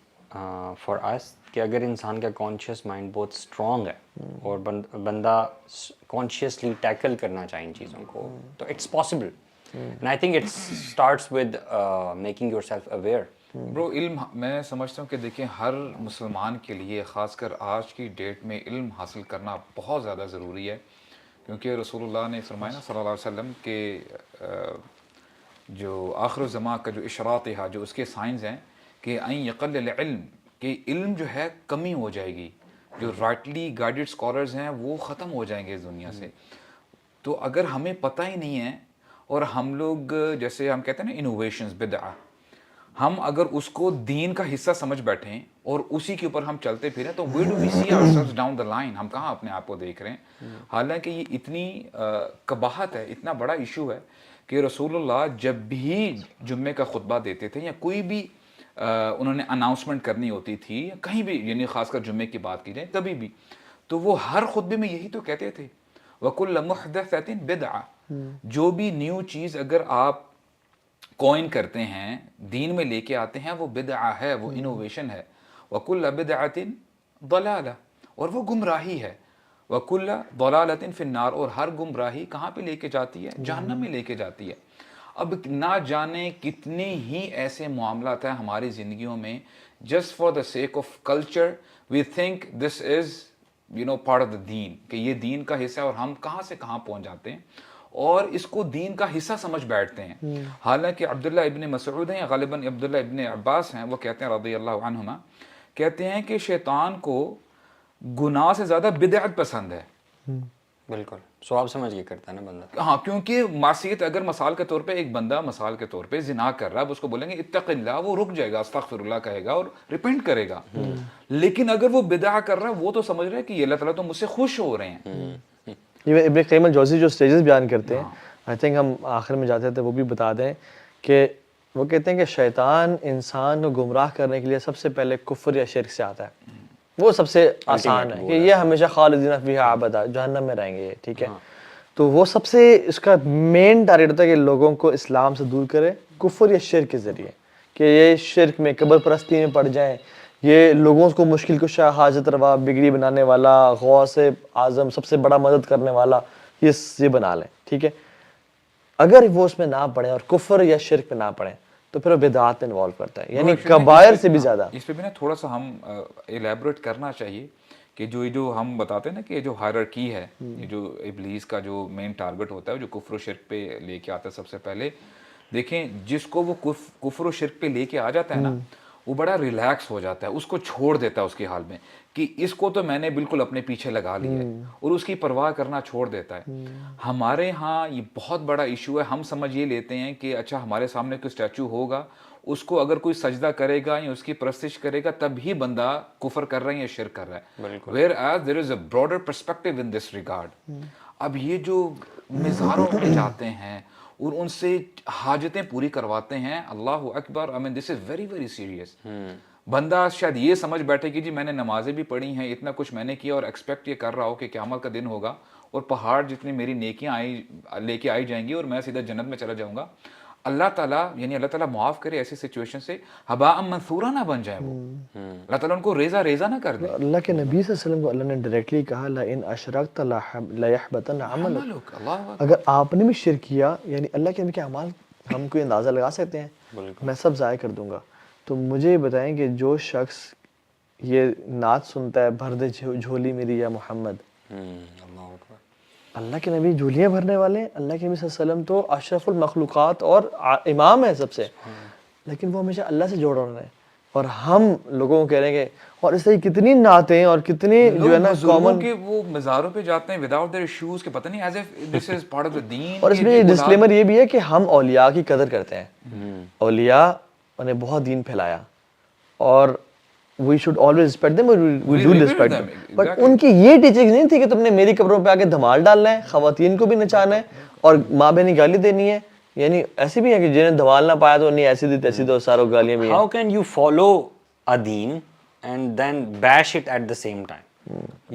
فار اس, کہ اگر انسان کا کانشیس مائنڈ بہت اسٹرانگ ہے اور بندہ کانشیسلی ٹیکل کرنا چاہے ان چیزوں کو, تو it's possible. And I think it starts with making yourself aware. برو علم میں سمجھتا ہوں کہ دیکھیں ہر مسلمان کے لیے خاص کر آج کی ڈیٹ میں علم حاصل کرنا بہت زیادہ ضروری ہے, کیونکہ رسول اللہ نے فرمایا نا صلی اللہ علیہ وسلم کہ جو آخر الزمان کا جو اشراط ہے, جو اس کے سائنز ہیں کہ این یقل العلم, کہ علم جو ہے کمی ہو جائے گی, جو رائٹلی گائیڈڈ اسکالرز ہیں وہ ختم ہو جائیں گے اس دنیا سے. تو اگر ہمیں پتہ ہی نہیں ہے اور ہم لوگ جیسے ہم کہتے ہیں نا انوویشنز, بدعہ, ہم اگر اس کو دین کا حصہ سمجھ بیٹھیں اور اسی کے اوپر ہم چلتے پھریں تو where do we see ourselves down the line, ہم کہاں اپنے آپ کو دیکھ رہے ہیں. حالانکہ یہ اتنی قباحت ہے, اتنا بڑا ایشو ہے کہ رسول اللہ جب بھی جمعے کا خطبہ دیتے تھے یا کوئی بھی انہوں نے اناؤنسمنٹ کرنی ہوتی تھی کہیں بھی, یعنی خاص کر جمعے کی بات کی جائے کبھی بھی, تو وہ ہر خطبے میں یہی تو کہتے تھے وَكُلَّ مُحْدَثَةٍ بِدْعَةٍ, جو بھی نیو چیز اگر آپ کوئن کرتے ہیں, دین میں لے کے آتے ہیں, وہ بدعہ ہے, وہ انوویشن ہے. وَكُلَّ بِدْعَةٍ ضَلَالَةٍ, اور وہ گمراہی ہے. وَكُلَّ ضَلَالَةٍ فِي النَّارِ, اور ہر گمراہی کہاں پہ لے کے جاتی ہے؟ جہنم میں لے کے جاتی ہے. اب نہ جانے کتنے ہی ایسے معاملات ہیں ہماری زندگیوں میں, just for the sake of culture we think this is part of the دین, کہ یہ دین کا حصہ ہے, اور ہم کہاں سے کہاں پہنچ جاتے ہیں اور اس کو دین کا حصہ سمجھ بیٹھتے ہیں. حالانکہ عبداللہ ابن مسعود ہیں, غالباً عبداللہ ابن عباس ہیں, وہ کہتے ہیں رضی اللہ عنہما, کہتے ہیں کہ شیطان کو گناہ سے زیادہ بدعت پسند ہے. بالکل ثواب سمجھ کے کرتا ہے نا بندہ. ہاں, کیونکہ معصیت اگر مثال کے طور پہ ایک بندہ مثال کے طور پہ زنا کر رہا ہے, اب اس کو بولیں گے اتق اللہ, وہ رک جائے گا, استغفر اللہ کہے گا اور ریپینٹ کرے گا. لیکن اگر وہ بدعہ کر رہا ہے, وہ تو سمجھ رہا ہے کہ یہ اللہ تعالیٰ تو مجھ سے خوش ہو رہے ہیں. ابن قیم الجوزی جو سٹیجز بیان کرتے ہیں, آئی تھنک ہم آخر میں جاتے تھے وہ بھی بتا دیں, کہ وہ کہتے ہیں کہ شیطان انسان کو گمراہ کرنے کے لیے سب سے پہلے کفر یا شرک سے آتا ہے. وہ سب سے آسان ہے کہ یہ ہمیشہ خالدین فیہا ابدا, جہنم میں رہیں گے, ٹھیک ہے. تو وہ سب سے اس کا مین ٹارگیٹ ہوتا ہے کہ لوگوں کو اسلام سے دور کرے کفر یا شرک کے ذریعے, کہ یہ شرک میں قبر پرستی میں پڑ جائیں, یہ لوگوں کو مشکل کشا, حاجت روا, بگڑی بنانے والا, غوث اعظم, سب سے بڑا مدد کرنے والا, یہ بنا لیں, ٹھیک ہے. اگر وہ اس میں نہ پڑے اور کفر یا شرک پہ نہ پڑے تو پھر وہ بدعات میں انوالو کرتا ہے, یعنی کبائر سے بھی زیادہ. اس پہ بھی نا تھوڑا سا ہم ایلیبریٹ کرنا چاہیے کہ جو ہم بتاتے ہیں نا کہ جو ہائرارکی ہے, یہ جو ابلیس کا جو مین ٹارگٹ ہوتا ہے, جو کفر و شرک پہ لے کے آتا ہے سب سے پہلے, دیکھیں جس کو وہ کفر و شرک پہ لے کے آ جاتا ہے نا, وہ بڑا ریلیکس ہو جاتا ہے, اس کو چھوڑ دیتا ہے اس کے حال میں کہ اس کو تو میں نے بالکل اپنے پیچھے لگا لیا ہے, اور اس کی پرواہ کرنا چھوڑ دیتا ہے. ہمارے ہاں یہ بہت بڑا ایشو ہے, ہم سمجھ یہ لیتے ہیں کہ اچھا ہمارے سامنے کوئی اسٹیچو ہوگا, اس کو اگر کوئی سجدہ کرے گا یا اس کی پرستش کرے گا تب ہی بندہ کفر کر رہا ہے یا شرک کر رہا ہے. whereas there is a broader perspective in this regard. اب یہ جو مزاروں پہ جاتے ہیں اور ان سے حاجتیں پوری کرواتے ہیں, اللہ اکبر, I mean this is very very serious. بندہ شاید یہ سمجھ بیٹھے کہ جی میں نے نمازیں بھی پڑھی ہیں, اتنا کچھ میں نے کیا, اور ایکسپیکٹ یہ کر رہا ہو کہ قیامت کا دن ہوگا اور پہاڑ جتنی میری نیکیاں لے کے آئی جائیں گی اور میں سیدھا جنت میں چلا جاؤں گا. اللہ تعالیٰ یعنی اللہ تعالیٰ معاف کرے ایسی سچویشن سے ہباء منثورا نہ بن جائے وہ, اللہ تعالیٰ ان کو ریزہ ریزہ نہ کر دے. اللہ کے نبی صلی اللہ علیہ وسلم کو اللہ نے ڈائریکٹلی کہا لئن اشرکت لیحبطن عملک, اگر آپ نے بھی شرک کیا, یعنی اللہ کے نبی کے اعمال ہم کوئی اندازہ لگا سکتے ہیں, میں سب ضائع کر دوں گا. تو مجھے یہ بتائیں کہ جو شخص یہ نعت سنتا ہے بھر دے جھولی میری یا محمد, اللہ کے نبی جھولیاں بھرنے والے ہیں, اللہ کے نبی صلی اللہ علیہ وسلم تو اشرف المخلوقات اور امام ہے سب سے, لیکن وہ ہمیشہ اللہ سے جوڑ رہے ہیں, اور ہم لوگوں کو کہہ رہے ہیں کہ, اور اس طرح کتنی نعتیں اور کتنی جو ہے نا کامن, کہ وہ مزاروں پہ جاتے ہیں وداؤٹ دیئر شوز, کہ پتہ نہیں as if this is part of the دین. اور اس میں ڈسکلیمر یہ بھی ہے کہ ہم اولیاء کی قدر کرتے ہیں, اولیاء نے بہت دین پھیلایا, اور we should always respect them, we do respect them. But ان کی یہ ٹیچنگ نہیں تھی کہ تم نے میری قبروں پہ آ کے دھمال ڈالنا ہے, خواتین کو بھی نچانا ہے, اور ماں بہنی گالی دینی ہے. یعنی ایسی بھی ہے کہ جنہیں دھمال نہ پایا تو نہیں ایسی دی تیسی دو ساروں گالیاں بھی ہیں. How can you follow a deen and then bash it at the same time?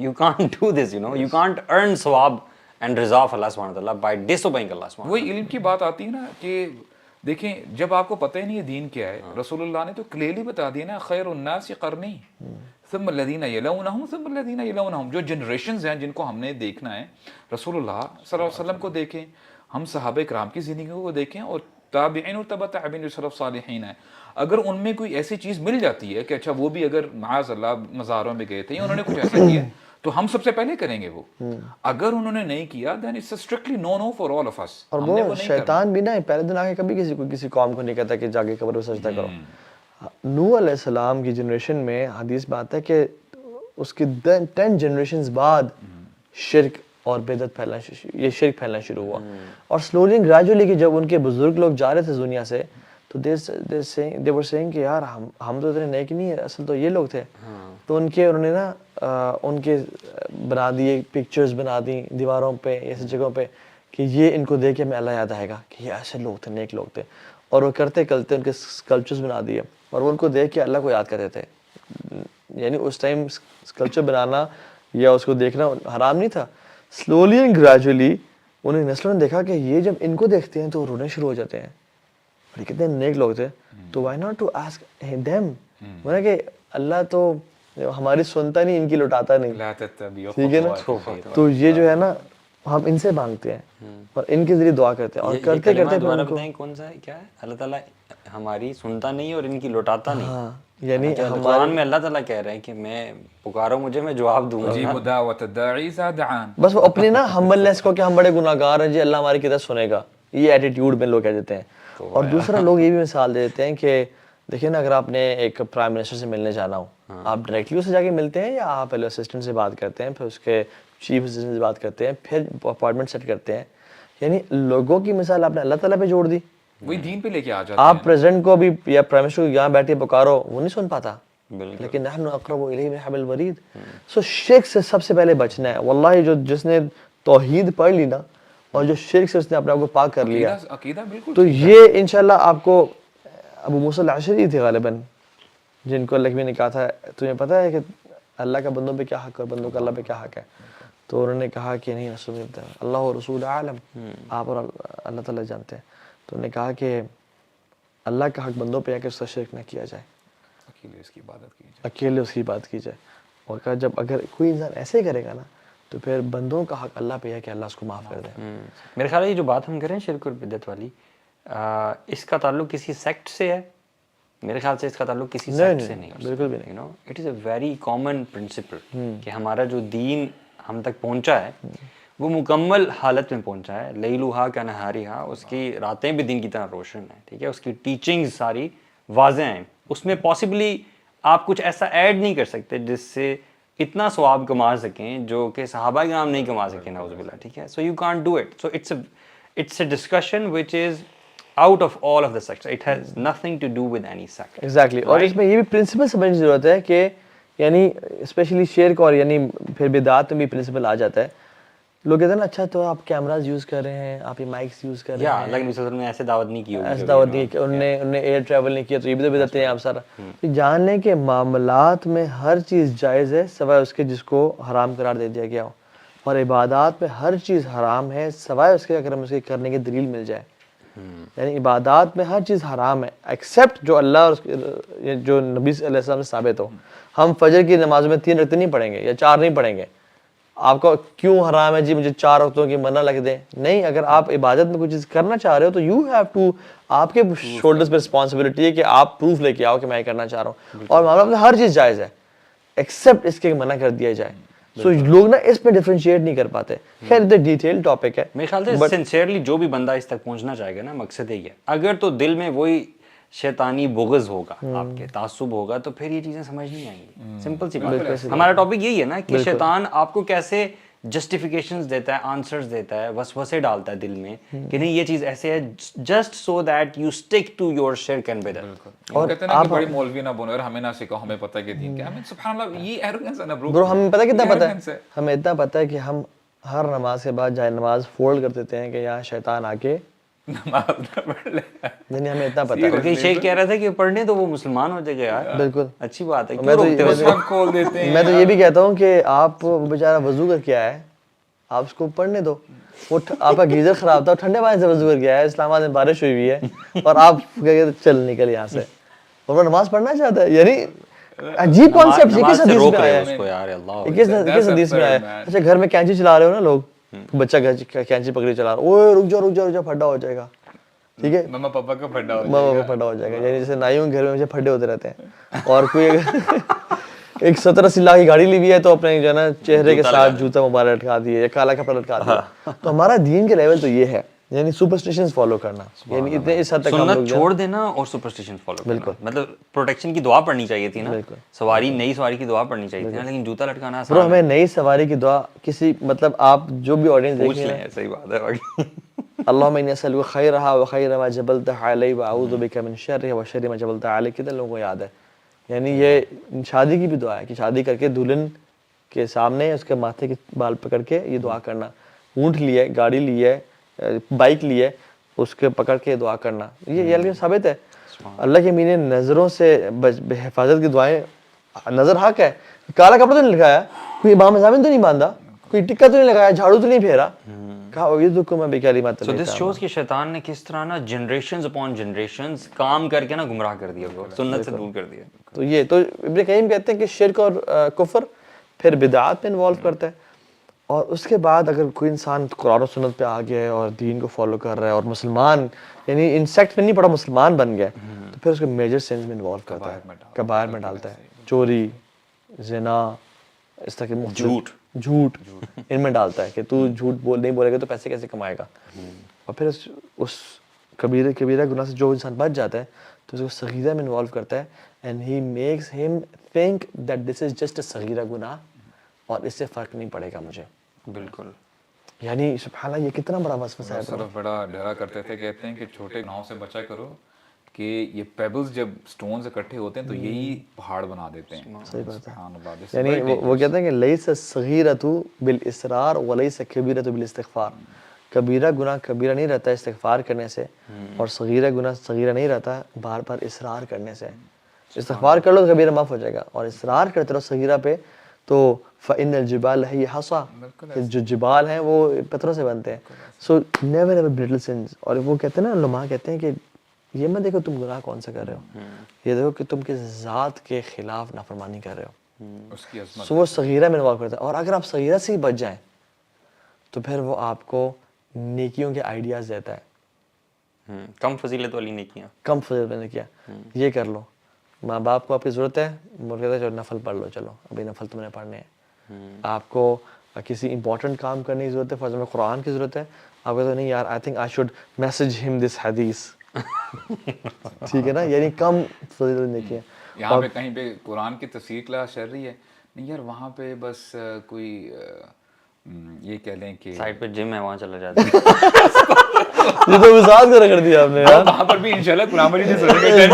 You can't do this, you know. You can't earn sawab and Raza of Allah subhanahu wa ta'ala by disobeying Allah subhanahu wa ta'ala. وہی علم کی بات آتی ہے نا کہ دیکھیں جب آپ کو پتہ ہی نہیں ہے دین کیا ہے, رسول اللہ نے تو کلیئرلی بتا دیا نا, خیر الناس قرنی ثم الذین یلونہم ثم الذین یلونہم. جو جنریشنز ہیں جن کو ہم نے دیکھنا ہے, رسول اللہ صلی اللہ علیہ وسلم کو دیکھیں, ہم صحابہ کرام کی زندگی کو دیکھیں, اور تابعین اور تبع تابعین جو سلف صالحین ہیں, اگر ان میں کوئی ایسی چیز مل جاتی ہے کہ اچھا وہ بھی اگر معاذ اللہ مزاروں میں گئے تھے یا انہوں نے کچھ ایسا کیا تو ہم سب سے پہلے کریں گے وہ. اگر انہوں نے نہیں کیا then it's strictly no no for all of us. اور وہ شیطان بھی نا پہلے دن آگے کبھی کسی قوم کو نہیں کہتا کہ جا کے قبر پہ سجدہ کرو. نوح علیہ السلام کی جنریشن میں حدیث میں آتا ہے کہ اس کی 10 جنریشنز بعد شرک اور بدعت شرک پھیلنا شروع ہوا, اور سلولی اینڈ گریجولی کہ جب ان کے بزرگ لوگ جا رہے تھے دنیا سے تو they were saying کہ یار ہم تو اتنے نیک نہیں ہے, اصل تو یہ لوگ تھے. تو انہوں نے نا ان کے بنا دیے پکچرز بنا دی دیواروں پہ ایسی جگہوں پہ کہ یہ ان کو دیکھ کے ہمیں اللہ یاد آئے گا کہ یہ ایسے لوگ تھے, نیک لوگ تھے, اور وہ کرتے کرتے ان کے اسکلپچرز بنا دیے, اور وہ ان کو دیکھ کے اللہ کو یاد کرتے تھے. یعنی اس ٹائم اسکلپچر بنانا یا اس کو دیکھنا حرام نہیں تھا. سلولی اینڈ گریجولی انہیں نسلوں نے دیکھا کہ یہ جب ان کو دیکھتے ہیں تو رونے شروع ہو جاتے ہیں, اور کتنے نیک لوگ تھے, تو why not to ask them, مطلب کہ اللہ تو ہماری سنتا نہیں, ان کی لٹاتا نہیں, ٹھیک ہے نا. تو یہ جو ہے نا ہم ان سے مانگتے ہیں اور ان کے ذریعے دعا کرتے ہیں, اور کرتے کرتے کون سا ہے کیا ہے, اللہ تعالیٰ ہماری سنتا نہیں اور ان کی لٹاتا نہیں. ہاں یعنی قرآن میں اللہ تعالیٰ کہہ رہے ہیں کہ میں پکارو مجھے میں جواب دوں گا. بس وہ اپنی نا ہمبلنس کو کہ ہم بڑے گناہ گار ہیں, جی اللہ ہماری کتاب سنے گا, یہ ایٹیٹیوڈ میں لوگ کہہ دیتے ہیں. اور دوسرا لوگ یہ بھی مثال دے دیتے ہیں کہ دیکھیں نا, اگر آپ نے ایک پرائم منسٹر سے ملنے جانا ہو, آپ ڈائریکٹلی اس سے جا کے ملتے ہیں یا آپ پہلے اسسٹنٹ سے بات کرتے ہیں, پھر اس کے چیف اسسٹنٹ سے بات کرتے ہیں, پھر اپائنٹمنٹ سیٹ کرتے ہیں. یعنی لوگوں کی مثال آپ نے اللہ تعالیٰ پہ جوڑ دی, وہی دین پہ لے کے آ جاتے ہیں. آپ پریزیڈنٹ کو بھی یا پرائم منسٹر کو یہاں بیٹھے پکارو, وہ نہیں سن پاتا, لیکن نحن اقرب الیہ من حبل الورید. سو شرک سے سب سے پہلے بچنا ہے. واللہ جس نے توحید پڑھ لی نا, اور جو شرک سے اس نے اپنے آپ کو پاک کر لیا, تو یہ انشاءاللہ آپ کو, ابو موسیٰ الاشعری تھے غالباً جن کو اللہ نے کہا تھا تمہیں پتہ ہے کہ اللہ کا بندوں پہ کیا حق ہے اور بندوں کا اللہ پہ کیا حق ہے, تو انہوں نے کہا کہ نہیں رسول اللہ و رسول عالم, آپ اور اللہ تعالیٰ جانتے ہیں. تو انہوں نے کہا کہ اللہ کا حق بندوں پہ ہے کہ اس کا شرک نہ کیا جائے, اکیلے اس کی عبادت کی جائے. اور کہا جب اگر کوئی انسان ایسے کرے گا نا تو پھر بندوں کا حق اللہ پہ ہے کہ اللہ اس کو معاف کر دے. میرے خیال ہے یہ جو بات ہم کریں شرک اور بدعت والی, اس کا تعلق کسی سیکٹ سے ہے, میرے خیال سے اس کا تعلق کسی سیکٹ سے نہیں, بالکل بھی نہیں. You know it is a very common principle کہ ہمارا جو دین ہم تک پہنچا ہے وہ مکمل حالت میں پہنچا ہے. لیلوہا کنہاریہا, اس کی راتیں بھی دن کی طرح روشن ہیں, ٹھیک ہے, اس کی ٹیچنگز ساری واضح ہیں, اس میں پاسبلی آپ کچھ ایسا ایڈ نہیں کر سکتے جس سے اتنا ثواب کما سکیں جو کہ صحابہ کرام نہیں کما سکے نعوذ باللہ, ٹھیک ہے. So you can't do it. So it's a discussion which is out of all of the sects. It has nothing to do with any sect. Exactly. اور اس میں یہ بھی پرنسپل سمجھنے کی ضرورت ہے کہ یعنی اسپیشلی شرک اور یعنی پھر بدعات میں بھی پرنسپل آ جاتا ہے. لوگ کہتے ہیں نا اچھا تو آپ کیمراز یوز کر رہے ہیں, آپ یہ مائکس یوز کر رہے ہیں, اللہ کے نبی صلی اللہ علیہ وسلم نے ایسے دعوت نہیں کی ہوگی, ایسے دعوت نہیں کی, انہوں نے ایئر ٹریول نہیں کیا, تو یہ بھی تو بدعتیں ہیں آپ سارا. تو جان لیں کہ معاملات میں ہر چیز جائز ہے سوائے اس کے جس کو حرام قرار دے دیا گیا ہو, اور عبادات میں ہر چیز حرام ہے سوائے اس کے اگر ہم اس کے کرنے کی دلیل مل جائے. یعنی عبادات میں ہر چیز حرام ہے ایکسیپٹ جو اللہ اور جو نبی صلی اللہ علیہ وسلم سے ثابت ہو. ہم فجر کی نماز میں 3 رکعتیں نہیں پڑھیں گے یا 4 نہیں پڑھیں گے. آپ کو کیوں حرام ہے جی مجھے 4 رکعتوں کی منع لگ دیں؟ نہیں, اگر آپ عبادت میں کچھ چیز کرنا چاہ رہے ہو تو یو ہیو ٹو, آپ کے شولڈرز پہ رسپانسبلٹی ہے کہ آپ پروف لے کے آؤ کہ میں یہ کرنا چاہ رہا ہوں. اور معاملہ میں ہر چیز جائز ہے ایکسیپٹ اس کے منع کر دیا جائے. سو لوگ نا اس پہ ڈیفرینشیٹ نہیں کر پاتے. خیر یہ ڈیٹیل ٹاپک ہے. میرے خیال سے سنسیئرلی جو بھی بندہ اس تک پہنچنا چاہے گا نا, مقصد یہی ہے. اگر تو دل میں وہی شیطانی بغض ہوگا, آپ کے تعصب ہوگا, تو پھر یہ چیزیں سمجھ نہیں آئیں گی. سمپل سی بات ہے. ہمارا ٹاپک یہی ہے نا کہ شیطان آپ کو کیسے جسٹیفیکیشنز دیتا ہے, آنسرز دیتا ہے, وسوسے ڈالتا ہے دل میں کہ نہیں یہ چیز ایسے ہے, just so that you stick to your شرک اینڈ بدعت. اور کہتے ہیں نا کہ بڑی مولوی نہ بنو, اور ہمیں نہ سکھاؤ, ہمیں پتہ ہے کہ دین کیا ہے. سبحان اللہ, یہ ایروگنس ہے نا برو. ہمیں پتہ کتنا پتہ ہے, ہمیں اتنا پتہ ہے کہ ہم ہر نماز کے بعد جائے نماز فولڈ کر دیتے ہیں کہ یہاں شیطان آ کے نماز نہ پڑھ لے. نہیں ہمیں اتنا پتہ ہے. کیونکہ شیخ کہہ رہا تھا کہ پڑھنے تو وہ مسلمان ہو جائے گا یار. بالکل اچھی بات ہے. میں تو یہ بھی کہتا ہوں کہ آپ بیچارہ وضو کر کے آئے, آپ اس کو پڑھنے دو. وہ آپ کا گیزر خراب تھا, ٹھنڈے پانی سے وضو کر کے آیا, اسلام آباد میں بارش ہوئی ہوئی ہے اور آپ کہتے چل نکل یہاں سے, اور وہ نماز پڑھنا چاہتا ہے. یعنی عجیب کانسیپٹ. یہ کس حدیث میں آیا ہے, کس حدیث میں آیا؟ اچھا گھر میں کینچی چلا رہے ہو نا لوگ, بچہ کینچی پکڑی چلا رہا ہے, اوے رک جا پھڈا ہو جائے گا, ٹھیک ہے, مما پاپا کا پھڈا ہو جائے گا. یعنی جیسے نائیوں کے گھر میں ہمیشہ پھڈے ہوتے رہتے ہیں. اور کوئی ایک 70-80 لاکھ کی گاڑی لی ہوئی ہے تو اپنے جو ہے نا چہرے کے ساتھ جوتا مبارک لٹکا دیے یا کالا کپڑا لٹکا دیا. تو ہمارا دین کے لیول تو یہ ہے, یعنی سپرسٹیشنز فالو کرنا, یعنی اتنے اس حد تک ہم لوگ چھوڑ دینا اور سپرسٹیشن فالو کرنا. مطلب پروٹیکشن کی دعا پڑھنی چاہیے تھی نا, نئی سواری کی دعا پڑھنی چاہیے تھی نا, لیکن جوتا لٹکانا آسان ہے. ہمیں نئی سواری کی دعا کسی مطلب آپ جو بھی آڈینس دیکھ لیں, صحیح بات ہے. اللہم انی اسألک خیرہا وخیر ما جبلتہ علیہ واعوذ بک من شرہا وشر ما جبلتہ علیہ. کتنے لوگوں کو یاد ہے؟ یعنی یہ شادی کی بھی دعا ہے کہ شادی کر کے دلہن کے سامنے اس کے ماتھے کے بال پکڑ کے یہ دعا کرنا. اونٹ لیے, گاڑی لیے, بائک لیے, اس کے پکڑ کے دعا کرنا. یہ اللہ ثابت ہے. اللہ کے مینے نظروں سے حفاظت کی دعائیں, نظر حق ہے. کالا کپڑا تو نہیں لگایا, کوئی امام زامن تو نہیں باندھا, کوئی ٹکا تو نہیں لگایا, جھاڑو تو نہیں پھیرا. So this shows کہ شیطان نے کس طرح نا جنریشنز اپون جنریشنز کام کر کے نا گمراہ کر دیا, سنت سے دور کر دیا. تو یہ تو ابن قیم کہتے ہیں کہ شرک اور کفر پھر بدعات میں انوالو کرتا ہے. اور اس کے بعد اگر کوئی انسان قرآن و سنت پہ آ گیا ہے اور دین کو فالو کر رہا ہے اور مسلمان یعنی انسیکٹ میں نہیں پڑا, مسلمان بن گیا, تو پھر اس کو میجر سینس میں انوالو کرتا ہے, کبائر میں ڈالتا ہے. چوری, زنا, اس طرح کے جھوٹ ان میں ڈالتا ہے کہ تو جھوٹ نہیں بولے گا تو پیسے کیسے کمائے گا. اور پھر اس کبیرہ گناہ سے جو انسان بچ جاتا ہے تو اس کو صغیرہ میں انوالو کرتا ہے, and he makes him think that this is just a صغیرہ گناہ اور اس سے فرق نہیں پڑے گا مجھے. بالکل. یعنی سبحان اللہ یہ کتنا بڑا وسوسہ ہے. صرف بڑا ڈرا کرتے تھے, کہتے ہیں کہ چھوٹے گناہوں سے بچا کرو کہ یہ پیبلز جب سٹونز اکٹھے ہوتے ہیں تو یہی پہاڑ بنا دیتے ہیں. صحیح بات ہے. یعنی وہ کہتے ہیں کہ لیس الصغیرۃ بالاصرار ولیس کبیرۃ بالاستغفار. کبیرہ گناہ کبیرہ نہیں رہتا استغفار کرنے سے, اور صغیرہ گناہ صغیرہ نہیں رہتا بار بار اصرار کرنے سے. استغفار کر لو تو کبیرہ معاف ہو جائے گا, اور اصرار کرتے رہو صغیرہ پہ تو فإن الجبال هي حصى, جو جبال ہیں وہ پتھروں سے بنتے ہیں. So never ever belittle sins. اور وہ کہتے ہیں نا, علماء کہتے ہیں کہ یہ مت دیکھو تم گناہ کون سا کر رہے ہو, یہ دیکھو کہ تم کس ذات کے خلاف نافرمانی کر رہے ہو. اس کی عظمت سو وہ صغیرہ میں انوالو کرتا ہے. اور اگر آپ صغیرہ سے ہی بچ جائیں تو پھر وہ آپ کو نیکیوں کے آئیڈیاز دیتا ہے. کم فضیلت والی نیکیاں, کم فضیلت والی نیکیاں, یہ کر لو. ماں باپ کو آپ کی ضرورت ہے, وہ کہتا ہے چلو نفل پڑھ لو, چلو ابھی نفل تم نے پڑھنے ہیں. آپ کو کسی امپورٹنٹ کام کرنے کی ضرورت ہے, فرض میں قرآن کی ضرورت ہے, آپ کہتے ہیں نہیں یار آئی تھنک آئی شوڈ میسج ہم دس حدیث, ٹھیک ہے نا, یعنی کم فضیلت نیکی ہے. یہاں پہ کہیں پہ قرآن کی تفسیر کلاس چل رہی ہے, نہیں یار وہاں پہ بس کوئی یہ کہہ لیں کہ سائڈ پہ جم ہے وہاں چلا جاتا ہے. یہ تو وسعت کو رکھ دیا آپ نے یار. وہاں پر بھی انشاءاللہ قرآن مجید سے سنیں گے,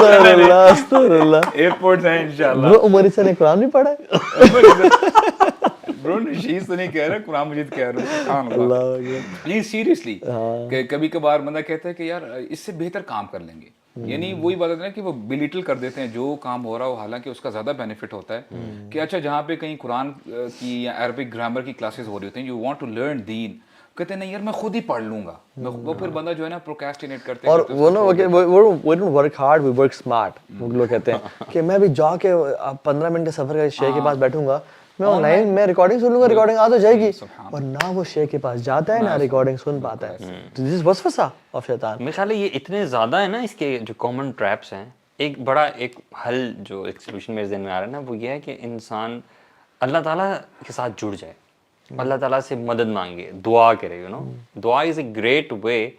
استغفراللہ. ایئرپورٹ ہیں انشاءاللہ. برو عمر سے نے قرآن بھی پڑھا ہے. برو نشیز تو نہیں کہہ رہا, قرآن مجید کہہ رہا ہوں. سبحان اللہ. اللہ اکبر. نہیں سیریسلی, کہ کبھی کبھار بندہ کہتا ہے کہ یار اس سے بہتر کام کر لیں گے, یعنی وہی بات ہے نا کہ وہ بلیٹل کر دیتے ہیں جو کام ہو رہا ہو, حالانکہ اس کا زیادہ بینیفٹ ہوتا ہے. کہ اچھا جہاں پہ کہیں قرآن کی یا عربک گرامر کی کلاسز ہو رہی ہوتی ہیں, یو وانٹ ٹو لرن دین, کہتے ہیں نہیں یار میں خود ہی پڑھ لوں گا. وہ پھر بندہ جو ہے نا پروکریسٹینیٹ کرتے ہیں. اور وہ نا we don't work hard, we work smart. وہ لوگ کہتے ہیں کہ میں بھی جا کے 15 منٹ کے سفر کا شیخ کے پاس بیٹھوں گا, میں آن لائن میں ریکارڈنگ سن لوں گا, ریکارڈنگ آ تو جائے گی, اور نہ وہ شیخ کے پاس جاتا ہے نہ ریکارڈنگ سن پاتا ہے. دس از وسوسہ آف شیطان. میرے خیال ہے یہ اتنے زیادہ ہے نا اس کے جو کامن ٹریپس ہیں. ایک بڑا ایک حل جو ایک سولوشن میرے ذہن میں آ رہا ہے نا, وہ یہ ہے کہ انسان اللہ تعالیٰ کے ساتھ جڑ جائے, اللہ تعالیٰ سے مدد مانگے, دعا کرے. یو نو دعا از اے گریٹ وے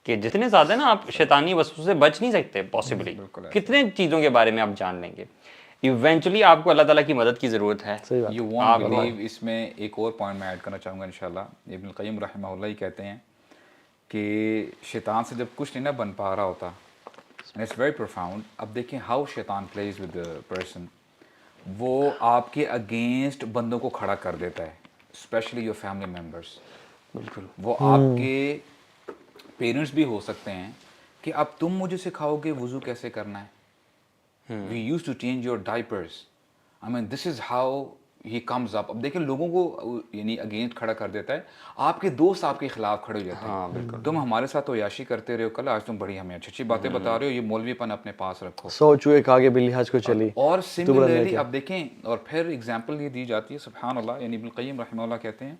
کہ جتنے زیادہ نا آپ شیطانی وسوسوں سے بچ نہیں سکتے پاسبلی, کتنے چیزوں کے بارے میں آپ جان لیں گے, ایونچولی آپ کو اللہ تعالیٰ کی مدد کی ضرورت ہے. You want blue. اس میں ایک اور پوائنٹ میں ایڈ کرنا چاہوں گا انشاءاللہ. ابن القیم رحمہ اللہ ہی کہتے ہیں کہ شیطان سے جب کچھ نہیں نا بن پا رہا ہوتا, اٹس ویری پروفاؤنڈ. اب دیکھیں ہاؤ شیطان پلیز ود پرسن. وہ آپ کے اگینسٹ بندوں کو کھڑا کر دیتا ہے, اسپیشلی یور فیملی ممبرس. بالکل. وہ آپ کے پیرنٹس بھی ہو سکتے ہیں کہ اب تم مجھے سکھاؤ گے وضو کیسے کرنا ہے. We used to change your diapers. I mean, this is how he comes up. اب دیکھیں لوگوں کو یعنی اگینسٹ کھڑا کر دیتا ہے. آپ کے دوست آپ کے خلاف کھڑے ہو جاتے ہیں. تم ہمارے ساتھ تو عیاشی کرتے رہے ہو, کل آج تم بڑی ہمیں اچھی اچھی باتیں بتا رہے ہو, یہ مولوی پن اپنے پاس رکھو. 100 چوہے کھا کے بلی حج کو چلی. اور سملرلی اب دیکھیں, اور پھر ایگزامپل یہ دی جاتی ہے, سبحان اللہ, یعنی ابن القیم رحمہ اللہ کہتے ہیں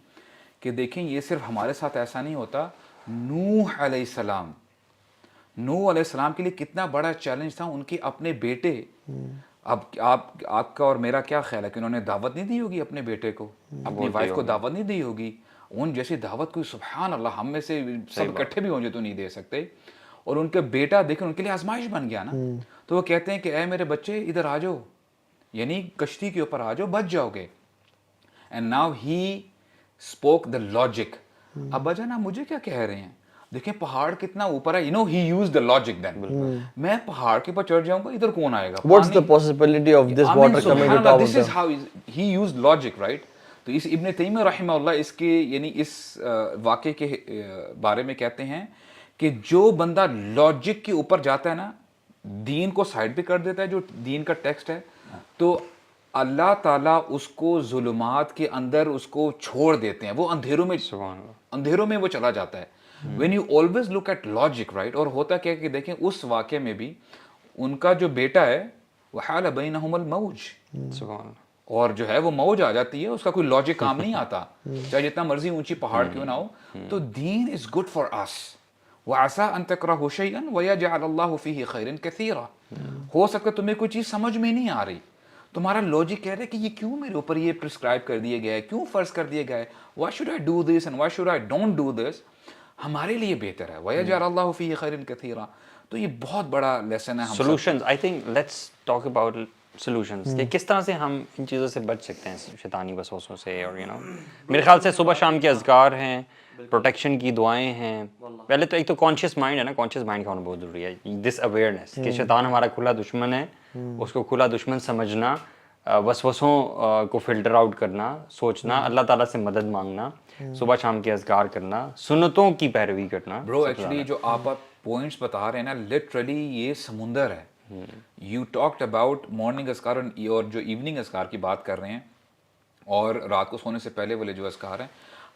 کہ دیکھیں یہ صرف ہمارے ساتھ ایسا نہیں ہوتا. نوح علیہ السلام, نوح علیہ السلام کے لیے کتنا بڑا چیلنج تھا. ان کے اپنے بیٹے, اب آپ کا اور میرا کیا خیال ہے کہ انہوں نے دعوت نہیں دی ہوگی اپنے بیٹے کو, اپنی وائف کو دعوت نہیں دی ہوگی. ان جیسی دعوت کوئی سبحان اللہ ہم میں سے سب اکٹھے بھی ہوں جو تو نہیں دے سکتے. اور ان کے بیٹا دیکھیں ان کے لیے آزمائش بن گیا نا. تو وہ کہتے ہیں کہ اے میرے بچے ادھر آ جاؤ, یعنی کشتی کے اوپر آ جاؤ, بچ جاؤ گے. And now he spoke the logic. ابا جان آپ مجھے کیا کہہ رہے ہیں, دیکھیں پہاڑ کتنا اوپر ہے. You know he used the logic then. میں پہاڑ کے اوپر چڑھ جاؤں گا, ادھر کون آئے گا. What's the possibility of this water coming to top of This is how he used logic, right? تو اس ابن تیمیہ رحمہ اللہ اس کے یعنی اس واقعے کے بارے میں کہتے ہیں کہ جو بندہ لاجک کے اوپر جاتا ہے نا, دین کو سائڈ پہ کر دیتا ہے, جو دین کا ٹیکسٹ ہے, تو اللہ تعالیٰ اس کو ظلمات کے اندر اس کو چھوڑ دیتے ہیں. وہ اندھیروں میں وہ چلا جاتا ہے. When you always look at logic, right? اور ہوتا کیا کہ دیکھیں اس واقعے میں بھی ان کا جو بیٹا ہے وحال بینہم الموج, اور جو ہے وہ موج آ جاتی ہے, اس کا کوئی لاجک کام نہیں آتا, چاہے جتنا مرضی اونچی پہاڑ کیوں نہ ہو. تو دین از گڈ فار اس. وعسى ان تکرہوا شیئا ویجعل اللہ فیہ خیرا کثیرا. ہو سکتا ہے تمہیں کوئی چیز سمجھ میں نہیں آ رہی, تمہارا لاجک کہہ رہا ہے کہ یہ کیوں میرے اوپر یہ پرسکرائب کر دیا گیا ہے, کیوں فرض کر دیا گیا ہے, why should I do this and why should I don't do this, ہمارے لیے بہتر ہے. وَيَجْعَلَ اللَّهُ فِيهِ خَيْرًا كَثِيرًا. تو یہ بہت بڑا لیسن ہے. Solutions, I think let's talk about solutions, کہ کس طرح سے ہم ان چیزوں سے بچ سکتے ہیں, شیطانی وسوسوں سے. اور یو نو میرے خیال سے صبح شام کے اذکار ہیں, پروٹیکشن کی دعائیں ہیں. پہلے تو ایک تو کانشیس مائنڈ ہے نا, کانشیس مائنڈ کا ہونا بہت ضروری ہے. دس اویئرنیس کہ شیطان ہمارا کھلا دشمن ہے, اس کو کھلا دشمن سمجھنا, وسوسوں کو فلٹر آؤٹ کرنا, سوچنا, اللہ تعالیٰ سے مدد مانگنا, صبح شام کے اذکار کرنا, سنتوں کی پیروی کرنا. برو ایکچولی جو آپ پوائنٹس بتا رہے ہیں نا, لٹرلی یہ سمندر ہے. یو ٹاکڈ اباؤٹ مارننگ اذکار اور جو ایوننگ اذکار کی بات کر رہے ہیں, اور رات کو سونے سے پہلے والے جو اذکار ہیں.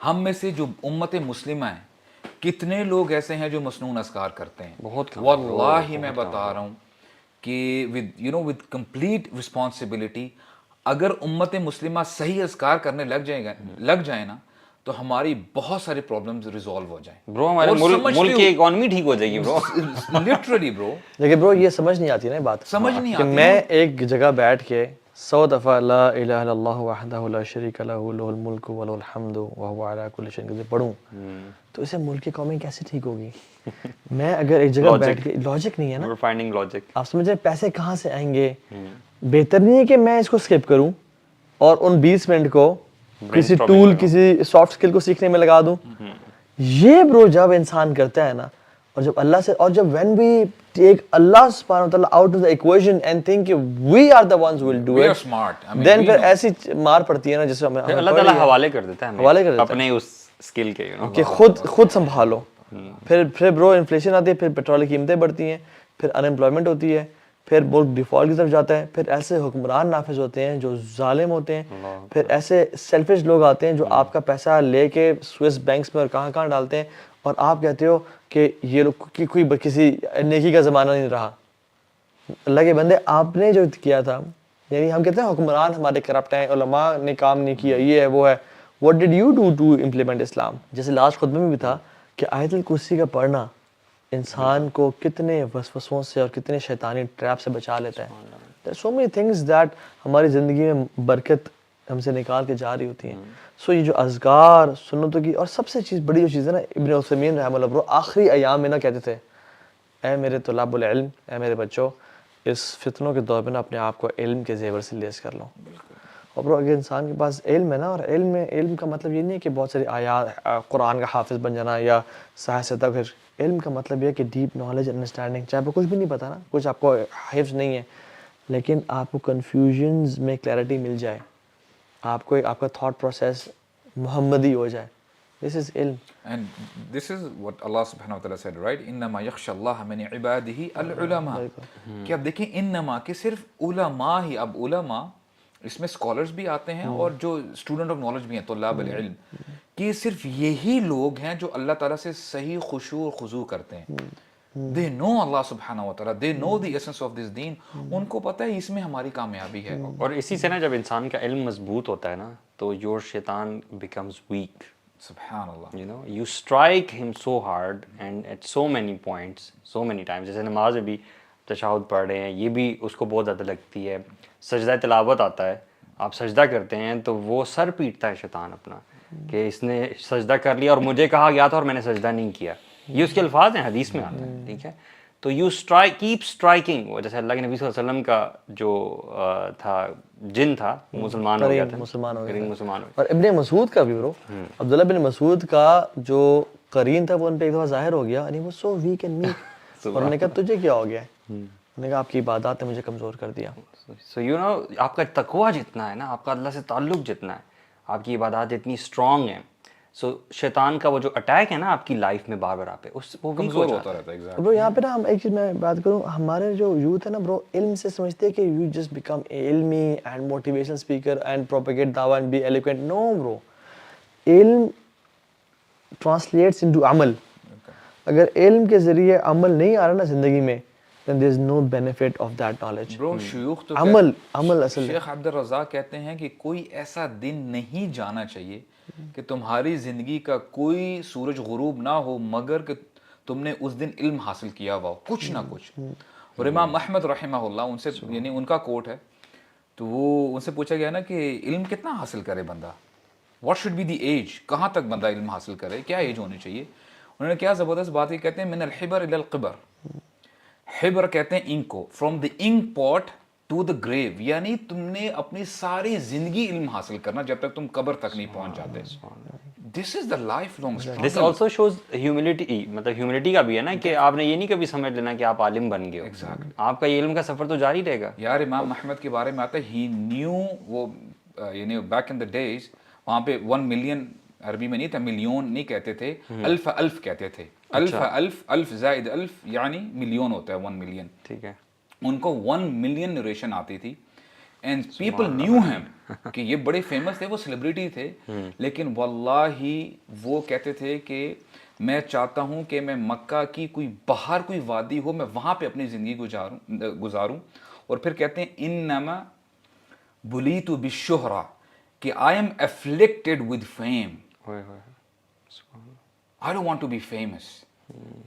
ہم میں سے جو امت مسلمہ ہیں, کتنے لوگ ایسے ہیں جو مسنون اذکار کرتے ہیں. بہت واللہ میں بتا رہا ہوں کہ with complete responsibility, اگر امت مسلمہ صحیح اذکار کرنے لگ جائیں نا, تو ہماری بہت سارے پرابلمز ریزالو ہو جائیں. برو ہمارے ملک کی اکانومی ٹھیک ہو جائے گی برو. لٹرلی برو. لیکن برو یہ سمجھ نہیں آتی نا بات, سمجھ نہیں کہ آتی. میں ایک جگہ بیٹھ کے 100 دفعہ لا الہ الا اللہ وحدہ لا شریک لہ لہ الملک و لہ الحمد وہو علی کل شیء قدیر پڑھوں تو اسے ملک کی قومی کیسے ٹھیک ہوگی؟ میں اگر ایک جگہ بیٹھ کے لاجک نہیں ہے نا, we're finding logic. آپ سمجھ رہے پیسے کہاں سے آئیں گے؟ بہتر نہیں ہے کہ میں اس کو اسکپ کروں اور ان 20 منٹ کو کسی ٹول کسی سافٹ اسکل کو سیکھنے میں لگا دوں. یہ برو جب انسان کرتا ہے نا, اور جب اللہ سے, اور جب when we take Allah subhanahu wa ta'ala out of the equation and think we are the ones who will do We are it, smart. I mean, then we پھر know. ایسی مار پڑتی ہے نا جیسے ہمیں اللہ تعالیٰ حوالے کر دیتا ہے حوالے کر دیتا ہے اپنے اس اسکل کے, you know. کہ خود سنبھالو. پھر برو انفلیشن آتی ہے, پھر پیٹرول کی قیمتیں بڑھتی ہیں, پھر ان امپلائمنٹ ہوتی ہے, پھر ملک ڈیفالٹ کی طرف جاتا ہے, پھر ایسے حکمران نافذ ہوتے ہیں جو ظالم ہوتے ہیں, پھر ایسے سیلفش لوگ آتے ہیں جو آپ کا پیسہ لے کے سوئس بینکس میں اور کہاں کہاں ڈالتے ہیں, اور آپ کہتے ہو کہ یہ لوگ کوئی کسی نیکی کا زمانہ نہیں رہا. اللہ کے بندے آپ نے جو کیا تھا, یعنی ہم کہتے ہیں حکمران ہمارے کرپٹ ہیں, علماء نے کام نہیں کیا, یہ ہے وہ ہے. What did you do to implement Islam? جیسے لاسٹ خطبے میں بھی تھا کہ آیت الکرسی کا پڑھنا انسان کو کتنے وسوسوں سے اور کتنے شیطانی ٹریپ سے بچا لیتا ہے. There are so many things that ہماری زندگی میں برکت ہم سے نکال کے جا رہی ہوتی ہیں. سو یہ جو اذکار سنتوں کی, اور سب سے چیز بڑی جو چیز ہے نا, ابن عثیمین رحمہ اللہ برو آخری ایام میں نا کہتے تھے, اے میرے طلاب العلم, اے میرے بچوں, اس فتنوں کے دور میں نا اپنے آپ کو علم کے زیور سے لیس کر لو. اور برو اگر انسان کے پاس علم ہے نا, اور علم کا مطلب یہ نہیں ہے کہ بہت ساری آیات قرآن کا حافظ بن جانا یا سائنس تک. علم کا مطلب یہ ہے کہ ڈیپ نالج انڈرسٹینڈنگ, چاہے آپ کو کچھ بھی نہیں پتا نا, کچھ آپ کو حفظ نہیں ہے, لیکن آپ کو کنفیوژنز میں کلیئرٹی مل جائے, آپ کو آپ کا تھاٹ پروسیس محمدی ہو جائے. دس از علم. And this is what Allah subhanahu wa ta'ala said, right? انما یخشى اللہ من عباده العلماء. کہ اب دیکھیں انما کہ صرف علماء ہی, اب علماء اس میں اسکالرز بھی آتے ہیں اور جو اسٹوڈنٹ آف نالج بھی ہیں, طلاب العلم, کہ صرف یہی لوگ ہیں جو اللہ تعالیٰ سے صحیح خشوع اور خضوع کرتے ہیں. They know Allah subhanahu wa ta'ala, they know the essence of this deen. ان کو پتہ ہے اس میں ہماری کامیابی ہے. اور اسی سے نا جب انسان کا علم مضبوط ہوتا ہے نا, تو your شیطان becomes weak. سبحان اللہ. You know, you strike him so hard and at so many points, so many times. جیسے نماز میں بھی تشہد پڑھ رہے ہیں, یہ بھی اس کو بہت زیادہ لگتی ہے. سجدہ تلاوت آتا ہے, آپ سجدہ کرتے ہیں تو وہ سر پیٹتا ہے شیطان اپنا کہ اس نے سجدہ کر لیا اور مجھے کہا گیا تھا اور میں نے سجدہ نہیں کیا. یہ اس کے الفاظ ہیں, حدیث میں آتا ہے, ٹھیک ہے. تو یو کیپ اسٹرائکنگ. وہ جیسے اللہ کے نبی صلی اللہ علیہ وسلم کا جو تھا جن تھا, مسلمان ہو گیا تھا, مسلمان ہو گیا. اور ابن مسعود کا بھی برو, عبداللہ بن مسعود کا جو قرین تھا وہ ان پہ ایک دفعہ ظاہر ہو گیا, یعنی وہ سو ویک اینڈ میک, اور انہوں نے کہا تجھے کیا ہو گیا؟ انہوں نے کہا آپ کی عبادات نے مجھے کمزور کر دیا. سو یو نو, آپ کا تقویٰ جتنا ہے نا, آپ کا اللہ سے تعلق جتنا ہے, آپ کی عبادات اتنی اسٹرانگ ہیں, سو شیطان کا وہ جو اٹیک ہے نا آپ کی لائف میں بار بار آپ پہ, اس وہ کمزور ہوتا رہتا ہے. برو یہاں پہ نا ہم ایک چیز میں بات کروں, ہمارے جو یوتھ ہے نا برو, علم سے سمجھتے ہیں کہ یو جسٹ بیکم علمی and motivational speaker and propagate دعویٰ اینڈ بی ایلیکوینٹ. نو برو, علم ٹرانسلیٹس انٹو عمل. اگر علم کے ذریعے عمل نہیں آ رہا نا زندگی میں, then there is no benefit of that knowledge. برو شیوخ تو عمل اصل شیخ عبد الرزاق کہتے ہیں کہ کوئی ایسا دن نہیں جانا چاہیے کہ تمہاری زندگی کا کوئی سورج غروب نہ ہو مگر کہ تم نے اس دن علم حاصل کیا ہوا ہو, کچھ نہ کچھ. اور امام احمد رحمہ اللہ, ان سے یعنی ان کا کوٹ ہے, تو وہ ان سے پوچھا گیا نا کہ علم کتنا حاصل کرے بندہ, what should be the age, کہاں تک بندہ علم حاصل کرے, کیا ایج ہونی چاہیے. انہوں نے کیا زبردست بات کی, کہتے ہیں من الحبر الی القبر. حبر کہتے ہیں انک کو, فرام دی انک پاٹ ٹو دا گریو, یعنی تم نے اپنی ساری زندگی علم حاصل کرنا جب تک تم قبر تک نہیں پہنچ جاتے. This is the life long struggle. This also shows humility, مطلب ہیوملٹی کا بھی ہے نا کہ آپ نے یہ نہیں کبھی سمجھ لینا کہ آپ عالم بن گئے ہو, آپ کا یہ علم کا سفر تو جاری رہے گا. یار امام احمد کے بارے میں آتا ہے, ہی نیو, وہ یعنی بیک ان دا ڈیز وہاں پہ 1 ملین, عربی میں نہیں تھا, ملین نہیں کہتے تھے, الف کہتے تھے. الف زائد الف یعنی ملین ہوتا ہے, 1 ملین. ٹھیک ہے. ان کو 1 ملین نریشن آتی تھی, اینڈ پیپل نیو ہیم کہ یہ بڑے فیمس تھے, وہ سیلیبریٹی تھے, لیکن واللہ وہ کہتے تھے کہ میں چاہتا ہوں کہ میں مکہ کی کوئی باہر کوئی وادی ہو, میں وہاں پہ اپنی زندگی گزاروں. اور پھر کہتے ہیں انما بلیت بالشہرہ, کہ I am afflicted with fame. I don't want to be famous.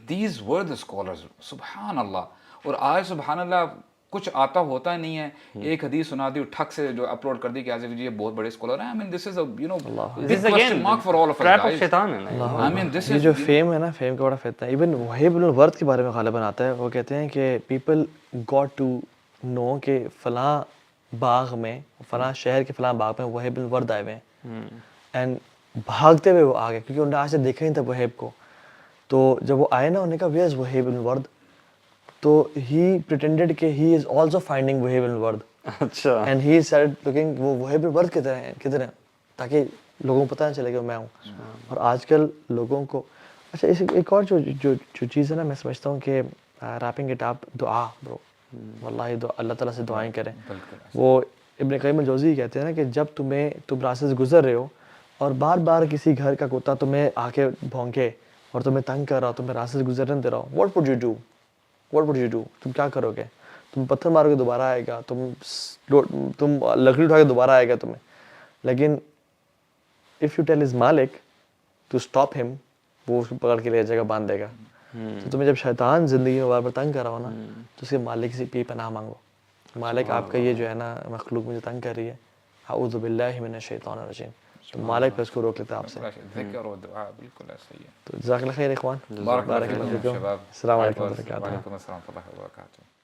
These were the scholars. سبحان اللہ. اور آج سبحان اللہ کچھ آتا ہوتا نہیں ہے, ایک حدیث سنا دی ٹھک سے جو اپلوڈ کر دی کہ ایز یہ بہت بڑے اسکالر ہیں. I mean this is a big question mark for all of us trap of guys. شیطان ہے نا. I mean this یہ is جو فیم ہے نا, فیم کا بڑا فتنہ ہے. ایون وہیب بن الورد کے بارے میں غالباً آتا ہے, وہ کہتے ہیں کہ پیپل گاٹ ٹو نو کہ فلاں باغ میں, فلاں شہر کے فلاں باغ میں وہیب بن الورد آئے ہوئے ہیں, اینڈ بھاگتے ہوئے وہ آ گئے کیونکہ انہوں نے آج سے دیکھا ہی تھا وہیب کو. تو جب وہ آئے نا, انہوں نے کہا ویئر از وہیب بن الورد, تو ہی پریٹینڈیڈ کہ ہی از آلسو فائنڈنگ وہیب بن الورد. اچھا. اینڈ ہی اسٹارٹڈ لوکنگ وہ وہیب بن الورد کدھر ہیں, تاکہ لوگوں کو پتہ نہ چلے کہ میں ہوں. اور آج کل لوگوں کو اچھا اس ایک اور جو چیز ہے نا, میں سمجھتا ہوں کہ ریپنگ اٹ اپ, دعا برو, واللہ اللہ تعالیٰ سے دعائیں کریں. وہ ابن قیم الجوزی کہتے ہیں نا کہ جب تم راستے سے گزر رہے ہو اور بار بار کسی گھر کا کتا تمہیں آ کے بھونکے اور تمہیں تنگ کر رہا ہو, تمہیں راستے سے گزرنے دے رہا ہو, واٹ وڈ یو ڈو, تم کیا کرو گے؟ تم پتھر مارو گے دوبارہ آئے گا, تم لکڑی اٹھا کے دوبارہ آئے گا تمہیں. لیکن اف یو ٹیل از مالک ٹو اسٹاپ ہم, وہ اس کو پکڑ کے لے جائے گا, باندھ دے گا. تو تمہیں جب شیطان زندگی میں بار بار تنگ کر رہا ہو نا, تو اس کے مالک سے پی پناہ مانگو. مالک آپ کا یہ جو ہے نا مخلوق مجھے تنگ کر رہی ہے, اعوذ باللہ من الشیطان الرجیم, تو مالک پہ اس کو روک لیتا ہے آپ سے. ذکر و دعا بالکل ایسا ہی ہے. تو جزاک اللہ خیر اخوان, بارک اللہ فیکم شباب. السلام علیکم و رحمۃ اللہ. وعلیکم السلام ورحمۃ اللہ وبرکاتہ.